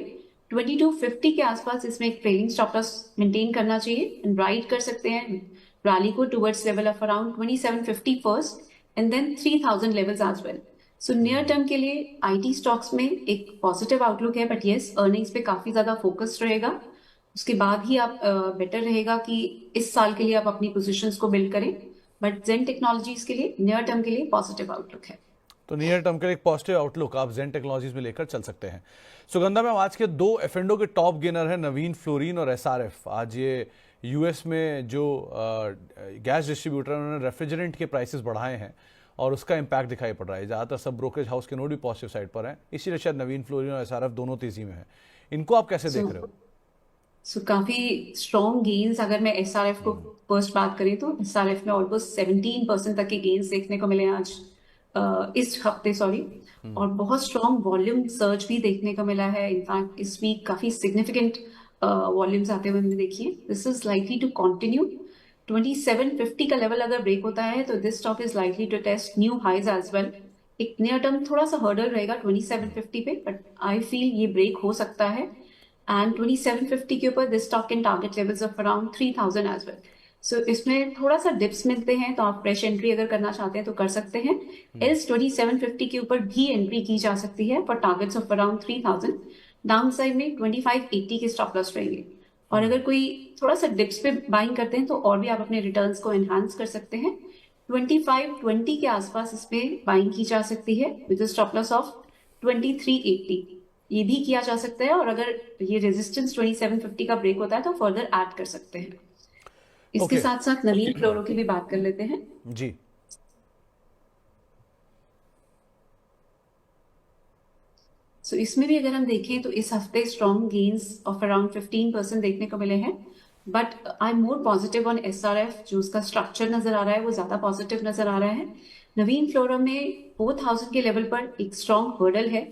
2250 के आसपास इसमें एक ट्रेलिंग स्टॉप लॉस मेंटेन करना चाहिए एंड राइड कर सकते हैं रैली को towards level of around 2750 first and then 3000 levels as well. So near term के लिए आईटी स्टॉक्स में एक पॉजिटिव आउटलुक है, बट यस अर्निंग्स पे काफी ज्यादा फोकस्ड रहेगा। उसके बाद ही आप बेटर रहेगा कि इस साल के लिए आप अपनी पोजीशंस को बिल्ड करें, बट जेन टेक्नोलॉजीज के लिए नियर टर्म के लिए पॉजिटिव आउटलुक है। तो नियर टर्म के लिए एक पॉजिटिव आउटलुक आप जेन टेक्नोलॉजीज में लेकर चल सकते हैं। सुगंधा मैम, आज के दो एफ&ओ के टॉप गेनर हैं नवीन फ्लोरिन और एसआरएफ। आज ये यूएस में जो गैस डिस्ट्रीब्यूटर उन्होंने रेफ्रिजरेंट के प्राइसेस बढ़ाए हैं और उसका इम्पैक्ट दिखाई पड़ रहा है। ज़्यादातर सब ब्रोकरेज हाउस के नोट भी पॉजिटिव साइड पर हैं, इसीलिए शायद नवीन फ्लोरिन और एसआरएफ दोनों तेजी में है। इनको आप कैसे देख रहे हो? काफी स्ट्रॉन्ग गेन्स, अगर मैं एसआरएफ को फर्स्ट बात करें तो एसआरएफ में ऑलमोस्ट 17% तक के गेन्स देखने को मिले आज इस हफ्ते, और बहुत स्ट्रॉन्ग वॉल्यूम सर्च भी देखने को मिला है। इनफैक्ट इस वीक काफी सिग्निफिकेंट वॉल्यूम्स आते हुए हमने देखी है। This is likely to continue. 2750 का लेवल अगर ब्रेक होता है तो this stock is likely to test new highs as well. एक नियर टर्म थोड़ा सा हर्डल रहेगा 2750 पे, बट आई फील ये ब्रेक हो सकता है एंड 2750 के ऊपर this stock can target levels of around 3000 as well. So इसमें थोड़ा सा डिप्स मिलते हैं तो आप फ्रेश एंट्री अगर करना चाहते हैं तो कर सकते हैं। एल्स 2750 के ऊपर भी एंट्री की जा सकती है for targets of around 3000। Down side में 2580 के स्टॉप लॉस रहेंगे, और अगर कोई थोड़ा सा डिप्स पे बाइंग करते हैं तो और भी आप अपने रिटर्न्स को एनहांस कर सकते हैं। 2520 के आसपास इस पे बाइंग की जा सकती है विद स्टॉप लॉस ऑफ 2380, ये भी किया जा सकता है। और अगर ये रेजिस्टेंस 2750 का ब्रेक होता है तो फर्दर ऐड कर सकते हैं। इसके साथ साथ नवीन फ्लोरो की भी बात कर लेते हैं जी। सो इसमें भी अगर हम देखें तो इस हफ्ते स्ट्रॉन्ग गेन्स ऑफ अराउंड 15% देखने को मिले हैं, but I am more positive on SRF. जो उसका स्ट्रक्चर नजर आ रहा है वो ज्यादा पॉजिटिव नजर आ रहा है। नवीन फ्लोरो में 4000 के लेवल पर एक स्ट्रॉन्ग हर्डल है।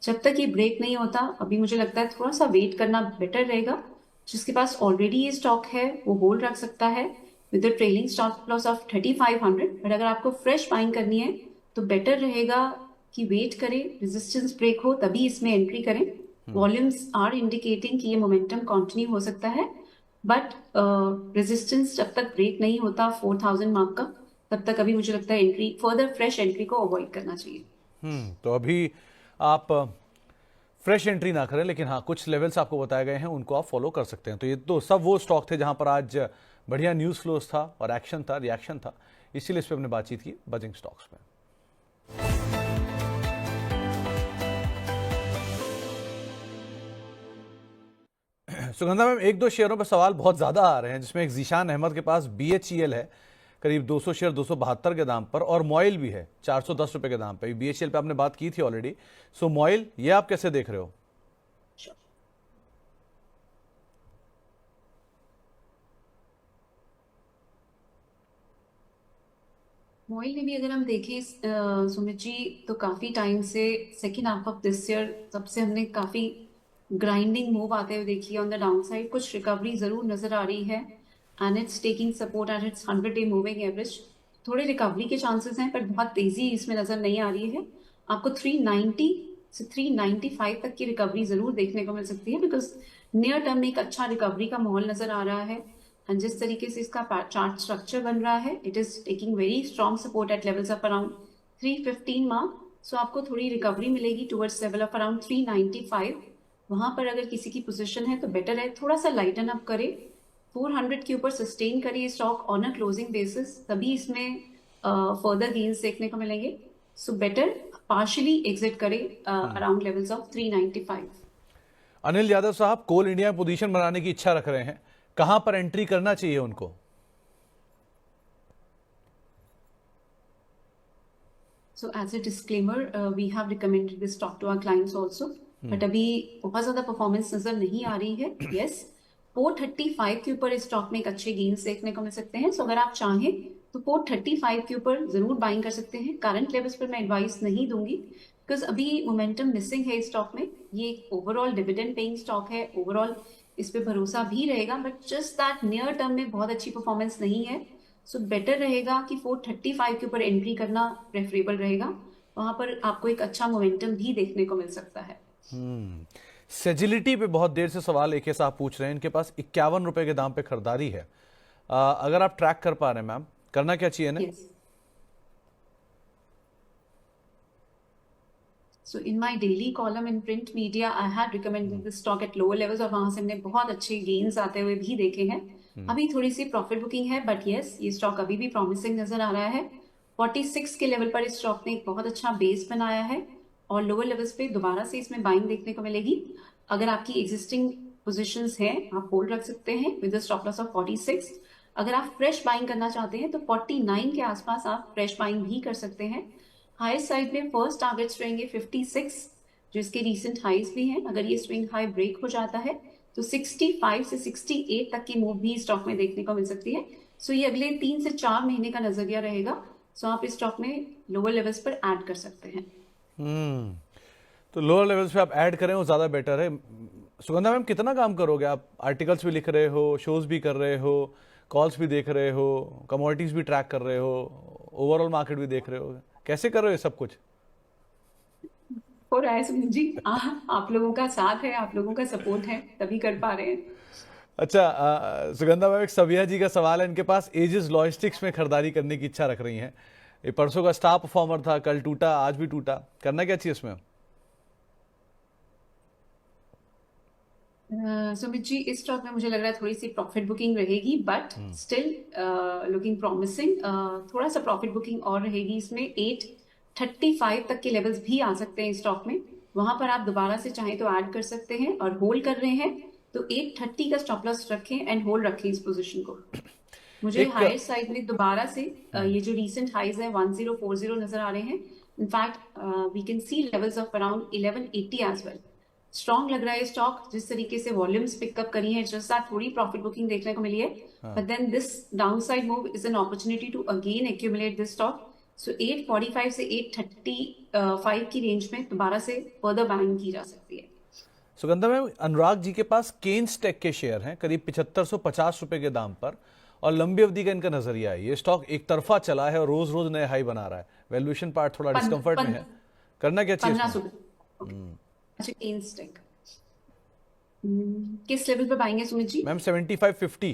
जब तक ये ब्रेक नहीं होता अभी मुझे लगता है थोड़ा सा वेट करना बेटर रहेगा। जिसके पास ऑलरेडी ये स्टॉक है वो होल्ड रख सकता है with the trailing stop loss of 3500। But अगर आपको फ्रेश बाइंग करनी है तो बेटर रहेगा कि वेट करें, रेजिस्टेंस ब्रेक हो तभी इसमें एंट्री करें। वॉल्यूम्स आर इंडिकेटिंग कि ये मोमेंटम कंटिन्यू हो सकता है, बट रेजिस्टेंस जब तक ब्रेक नहीं होता 4000 मार्क का, तब तक अभी मुझे लगता है एंट्री फर्दर फ्रेश एंट्री को अवॉइड करना चाहिए। तो अभी आप फ्रेश एंट्री ना करें, लेकिन हाँ कुछ लेवल्स आपको बताए गए हैं उनको आप फॉलो कर सकते हैं। तो ये तो सब वो स्टॉक थे जहां पर आज बढ़िया न्यूज़ फ्लोज था और एक्शन था, रिएक्शन था, इसीलिए इस पर हमने बातचीत की बजिंग स्टॉक्स में। सुगंधा मैम, एक दो शेयरों पर सवाल बहुत ज़्यादा आ रहे हैं, जिसमें एक जीशान अहमद के पास BHEL है करीब 200 शेयर 272 के दाम पर, और मॉयल भी है 410 रुपए के दाम पर। BHEL पे आपने बात की थी ऑलरेडी। सो मॉयल, ये आप कैसे देख रहे हो? मॉयल में भी अगर हम देखें सुमित जी तो काफी टाइम से second half of this year तब से हमने काफी ग्राइंडिंग मूव आते हुए देखी है ऑन द डाउन साइड। कुछ रिकवरी जरूर नजर आ रही है and it's taking support at its 100-day moving average. थोड़े रिकवरी के चांसेस हैं, पर बहुत तेजी इसमें नजर नहीं आ रही है। आपको 390 से 395 तक की रिकवरी जरूर देखने को मिल सकती है, बिकॉज नियर टर्म में एक अच्छा रिकवरी का माहौल नजर आ रहा है। एंड जिस तरीके से इसका चार्ट स्ट्रक्चर बन रहा है, it is taking very strong support at levels of around 315 mark. So आपको थोड़ी रिकवरी मिलेगी टुवर्ड्स लेवल ऑफ अराउंड 395। वहां पर अगर किसी की पोजीशन है तो बेटर है थोड़ा सा लाइटन अप करे, 400 के ऊपर सस्टेन करिए stock on a closing basis, तभी इसमें फर्दर गेन्स देखने को मिलेंगे। सो बेटर पार्शियली एग्जिट करे around levels of 395। Anil Yadav साहब, कोल इंडिया में पोजीशन बनाने की इच्छा रख रहे हैं, कहां पर एंट्री करना चाहिए उनको? So as a disclaimer, we have recommended this stock to our clients also, but अभी बहुत ज्यादा परफॉर्मेंस नजर नहीं आ रही है। Yes, 435 के ऊपर इस स्टॉक में एक अच्छे गेन्स देखने को मिल सकते हैं। सो अगर आप चाहें तो 435 के ऊपर जरूर बाइंग कर सकते हैं। करंट लेवल्स पर मैं एडवाइस नहीं दूंगी, बिकॉज अभी मोमेंटम मिसिंग है इस स्टॉक में। ये एक ओवरऑल डिविडेंड पेइंग स्टॉक है, ओवरऑल इस पे भरोसा भी रहेगा, but just that near term में बहुत अच्छी परफॉर्मेंस नहीं है। सो बेटर रहेगा कि 435 के ऊपर एंट्री करना प्रेफरेबल रहेगा। वहां पर आपको एक अच्छा मोमेंटम भी देखने को मिल सकता है। सेजिलिटी पे बहुत देर से सवाल एक साहब पूछ रहे हैं, इनके पास 51 रुपए के दाम पे खरीदारी है। अगर आप ट्रैक कर पा रहे हैं मैम, करना क्या चाहिए ना? Yes. So in my daily column in print media, I had recommended this stock at lower levels और वहां से हमने बहुत अच्छे गेन्स आते हुए भी देखे हैं। अभी थोड़ी सी प्रॉफिट बुकिंग है, बट यस, ये स्टॉक अभी भी प्रॉमिसिंग नजर आ रहा है। 46 के लेवल पर इस स्टॉक ने एक बहुत अच्छा बेस बनाया है और लोअर लेवल्स पे दोबारा से इसमें बाइंग देखने को मिलेगी। अगर आपकी एग्जिस्टिंग पोजीशंस हैं, आप होल्ड रख सकते हैं with the stop loss of 46। अगर आप फ्रेश बाइंग करना चाहते हैं तो 49 के आसपास आप फ्रेश बाइंग भी कर सकते हैं। हायर साइड में फर्स्ट टारगेट्स रहेंगे 56, जो इसके रिसेंट हाइज भी हैं। अगर ये स्विंग हाई ब्रेक हो जाता है तो 65 से 68 तक की मूव भी स्टॉक में देखने को मिल सकती है। सो ये अगले 3 से 4 महीने का नजरिया रहेगा। सो आप इस स्टॉक में लोअर लेवल्स पर ऐड कर सकते हैं। तो लोअर लेवल्स पे आप ऐड करें वो ज्यादा बेटर है। सुगंधा मैम, कितना काम करोगे आप? आर्टिकल्स भी लिख रहे हो, शोज भी कर रहे हो, कॉल्स भी देख रहे हो, कमोडिटीज भी ट्रैक कर रहे हो, ओवरऑल मार्केट भी देख रहे हो, कैसे कर रहे हो ये सब कुछ? हो रहा है सुमित जी, आप लोगों का साथ है, आप लोगों का सपोर्ट है, तभी कर पा रहे हैं। अच्छा, सुगंधा मैम, एक सबिया जी का सवाल है, इनके पास एजिस लॉजिस्टिक्स में खरीदारी करने की इच्छा रख रही हैं। ये परसों का स्टार परफॉर्मर था, कल टूटा, आज भी टूटा, करना क्या चाहिए इसमें? सुमित जी, इस स्टॉक में मुझे लग रहा है थोड़ी सी प्रॉफिट बुकिंग रहेगी, बट स्टिल लुकिंग प्रॉमिसिंग। थोड़ा सा प्रॉफिट बुकिंग और रहेगी इसमें। 835 तक के लेवल्स भी आ सकते हैं इस स्टॉक में, वहां पर आप दोबारा से चाहें तो ऐड कर सकते हैं। और होल्ड कर रहे हैं तो 830 का स्टॉप लॉस रखें एंड होल्ड रखें इस पोजीशन को। मुझे हायर साइड में दोबारा से ये जो रीसेंट हाइज है 1040 नजर आ रहे हैं। In fact we can see levels of around 1180 as well. Strong लग रहा है स्टॉक, जिस तरीके से वॉल्यूम्स पिकअप करी है, जस्ट दैट थोड़ी प्रॉफिट बुकिंग देखने को मिली है। But then this downside move is an opportunity to again accumulate this stock. So 845 से 835 की रेंज में दोबारा से फर्दर बाइंग की जा सकती है। सुगंधा मैम, अनुराग जी के पास केन्स टेक के शेयर हैं करीब 7550 रुपए के दाम पर, और लंबी अवधि का इनका नजरिया है। ये स्टॉक एक तरफा चला है और रोज रोज नए हाई बना रहा है। वैल्यूएशन पार्ट थोड़ा डिस्कंफर्ट में है, करना क्या चाहिए? अच्छा, केन्स टेक किस लेवल पे पाएंगे Sumit ji? Ma'am 7550।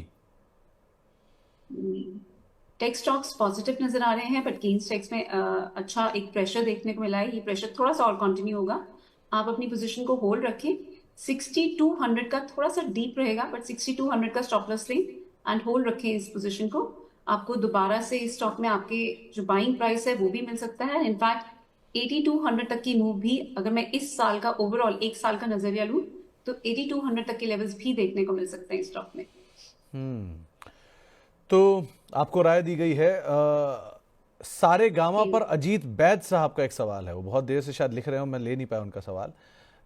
Tech stocks positive नजर आ रहे हैं, बट केन्स टेक्स में अच्छा एक प्रेशर देखने को मिला है। ये प्रेशर थोड़ा सा और कंटिन्यू होगा। आप अपनी पोजीशन को होल्ड रखें। 6200 का थोड़ा सा डीप रहेगा, बट 6200 का स्टॉप लॉस लें एंड होल्ड रखें इस पोजीशन को। आपको दोबारा से इस स्टॉक में आपके जो बाइंग प्राइस है वो भी मिल सकता है। इनफैक्ट 8200 तक की मूव भी, अगर मैं इस साल का ओवरऑल एक साल का नजरिया लूं तो 8200 तक के लेवल्स भी देखने को मिल सकते हैं इस स्टॉक में। तो आपको राय दी गई है। सारे गामा पर अजीत बैद साहब का एक सवाल है, वो बहुत देर से शायद लिख रहे हो, मैं ले नहीं पाया उनका सवाल,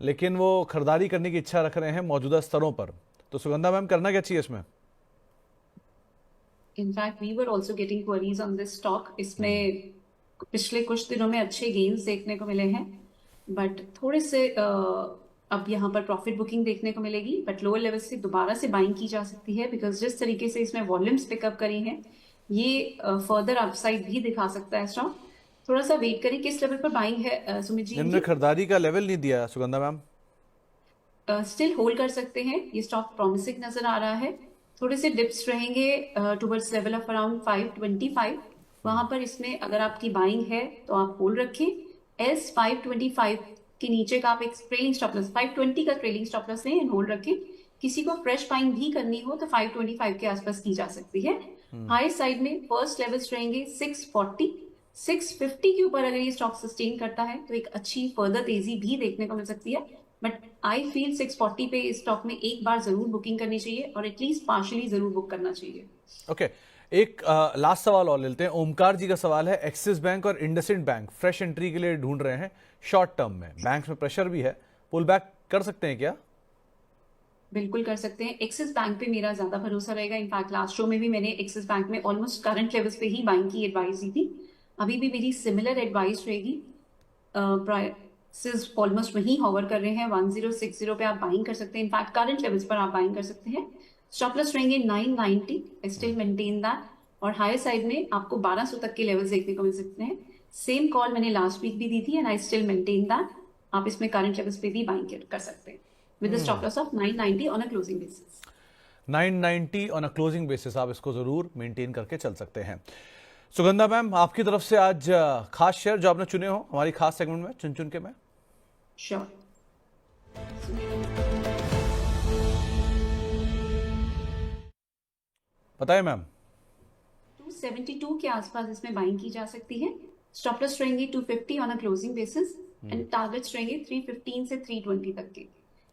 लेकिन वो खरीदारी करने की इच्छा रख रहे हैं मौजूदा स्तरों पर। तो सुगंधा मैम, करना क्या चाहिए इसमें? In fact we were also getting queries on this stock. इसमें पिछले कुछ दिनों में अच्छे गेन्स देखने को मिले हैं, बट थोड़े से अब यहाँ पर प्रॉफिट बुकिंग देखने को मिलेगी, बट लोअर लेवल से दोबारा से बाइंग की जा सकती है, बिकॉज जिस तरीके से इसमें वॉल्यूम्स पिकअप करी हैं ये फर्दर अपसाइड भी दिखा सकता है स्टॉक। थोड़ा सा वेट करें किस लेवल पर बाइंग है सुमित जी। इन्होंने खरीदारी का लेवल नहीं दिया सुगंधा मैम। स्टिल होल्ड कर सकते हैं, ये स्टॉक प्रॉमिसिंग नजर आ रहा है। थोड़े से डिप्स रहेंगे टुवर्ड्स लेवल ऑफ अराउंड 525, वहां पर इसमें अगर आपकी बाइंग है तो आप होल्ड रखें। एस 525 के नीचे का आप एक ट्रेलिंग स्टॉप लॉस 520 का ट्रेलिंग स्टॉप लॉस लें एंड होल्ड रखें। किसी को फ्रेश बाइंग भी करनी हो तो 525 के आसपास की जा सकती है। हाई साइड में फर्स्ट लेवल्स रहेंगे 640, 650 के ऊपर अगर ये स्टॉक सस्टेन करता है तो एक अच्छी फर्दर तेजी भी देखने को मिल सकती है, बट आई फील 640 पे इस स्टॉक में एक बार जरूर बुकिंग करनी चाहिए और एटलीस्ट पार्शियली जरूर बुक करना चाहिए। ओके, एक लास्ट सवाल और लेते हैं। ओमकार जी का सवाल है, एक्सिस बैंक और इंडसइंड बैंक फ्रेश एंट्री के लिए ढूंढ रहे हैं शॉर्ट टर्म में, बैंक में प्रेशर भी है, पुल बैक कर सकते हैं क्या? बिल्कुल कर सकते हैं। एक्सिस बैंक पे मेरा ज्यादा भरोसा रहेगा। इनफैक्ट लास्ट शो में भी मैंने एक्सिस बैंक में ऑलमोस्ट करंट लेवल्स पे ही बाइंग की एडवाइस दी थी, अभी भी मेरी सिमिलर एडवाइस रहेगी। प्राइसेस ऑलमोस्ट वहीं हॉवर कर रहे हैं, 1060 पे आप बाइंग कर सकते हैं। इनफैक्ट करंट लेवल्स पर आप बाइंग कर सकते हैं। स्टॉप लॉस रहेंगे 990, आई स्टिल मेंटेन दैट, और हायर साइड में आपको 1200 तक के लेवल्स देखने को मिल सकते हैं। सेम कॉल मैंने लास्ट वीक भी दी थी and I still maintain that. आप इसमें करंट लेवल्स पे भी बाइंग कर सकते हैं with a stop loss of 990 on a closing basis. 990 on a closing basis आप इसको जरूर मेंटेन करके चल सकते हैं। सुगंधा मैम, आपकी तरफ से आज खास शेयर जो आपने चुने हो हमारी खास सेगमेंट में चुन के मैं Sure. बताइए मैम। 272 के आसपास इसमें बाइंग की जा सकती है। स्टॉप लॉस रहेंगे 250 on a closing basis and targets रहेंगे 315 से 320 तक के।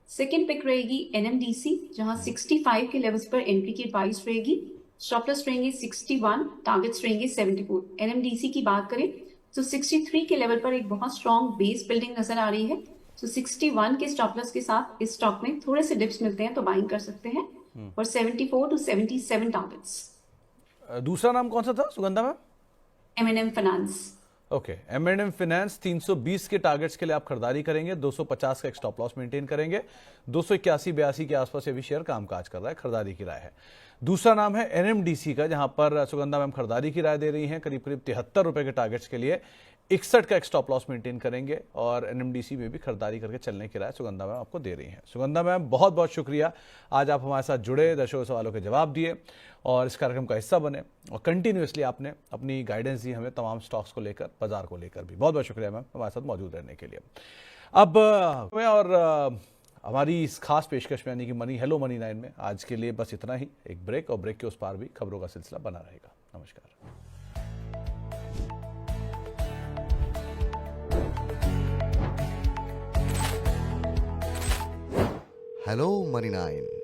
सेकेंड पिक रहेगी एनएमडीसी, जहां 65 के लेवल्स पर एंट्री की एडवाइस रहेगी। स्टॉप लॉस रहेंगे 61, टारगेट्स रहेंगे 74। एनएमडीसी की बात करें तो 63 के लेवल पर एक बहुत स्ट्रॉन्ग बेस बिल्डिंग नजर आ रही है, तो 61 के स्टॉप लॉस के साथ इस स्टॉक में थोड़े से डिप्स मिलते हैं तो बाइंग कर सकते हैं, और 74 टू 77 टारगेट्स। दूसरा नाम कौन सा था सुगंधा मैम? एमएनएम फाइनेंस। ओके, एम&एम फाइनेंस 320 के टारगेट्स के लिए आप खरीदारी करेंगे, 250 का एक स्टॉप लॉस मेंटेन करेंगे, 281-82 के आसपास ये भी शेयर कामकाज कर रहा है, खरीदारी की राय है। दूसरा नाम है एनएमडीसी का, जहां पर सुगंधा मैम खरीदारी की राय दे रही हैं, करीब करीब 73 रुपए के टारगेट्स के लिए 61 का एक स्टॉप लॉस मेंटेन करेंगे, और एनएमडीसी में भी खरीदारी करके चलने की राय सुगंधा मैम आपको दे रही हैं। सुगंधा मैम, बहुत बहुत शुक्रिया, आज आप हमारे साथ जुड़े, दर्शकों सवालों के जवाब दिए और इस कार्यक्रम का हिस्सा बने, और कंटिन्यूअसली आपने अपनी गाइडेंस दी हमें तमाम स्टॉक्स को लेकर, बाजार को लेकर भी। बहुत बहुत शुक्रिया मैम हमारे साथ मौजूद रहने के लिए। अब मैं और हमारी इस खास पेशकश में यानी कि मनी हेलो मनी 9 में आज के लिए बस इतना ही। एक ब्रेक, और ब्रेक के उस पार भी खबरों का सिलसिला बना रहेगा। नमस्कार। Hello money 9।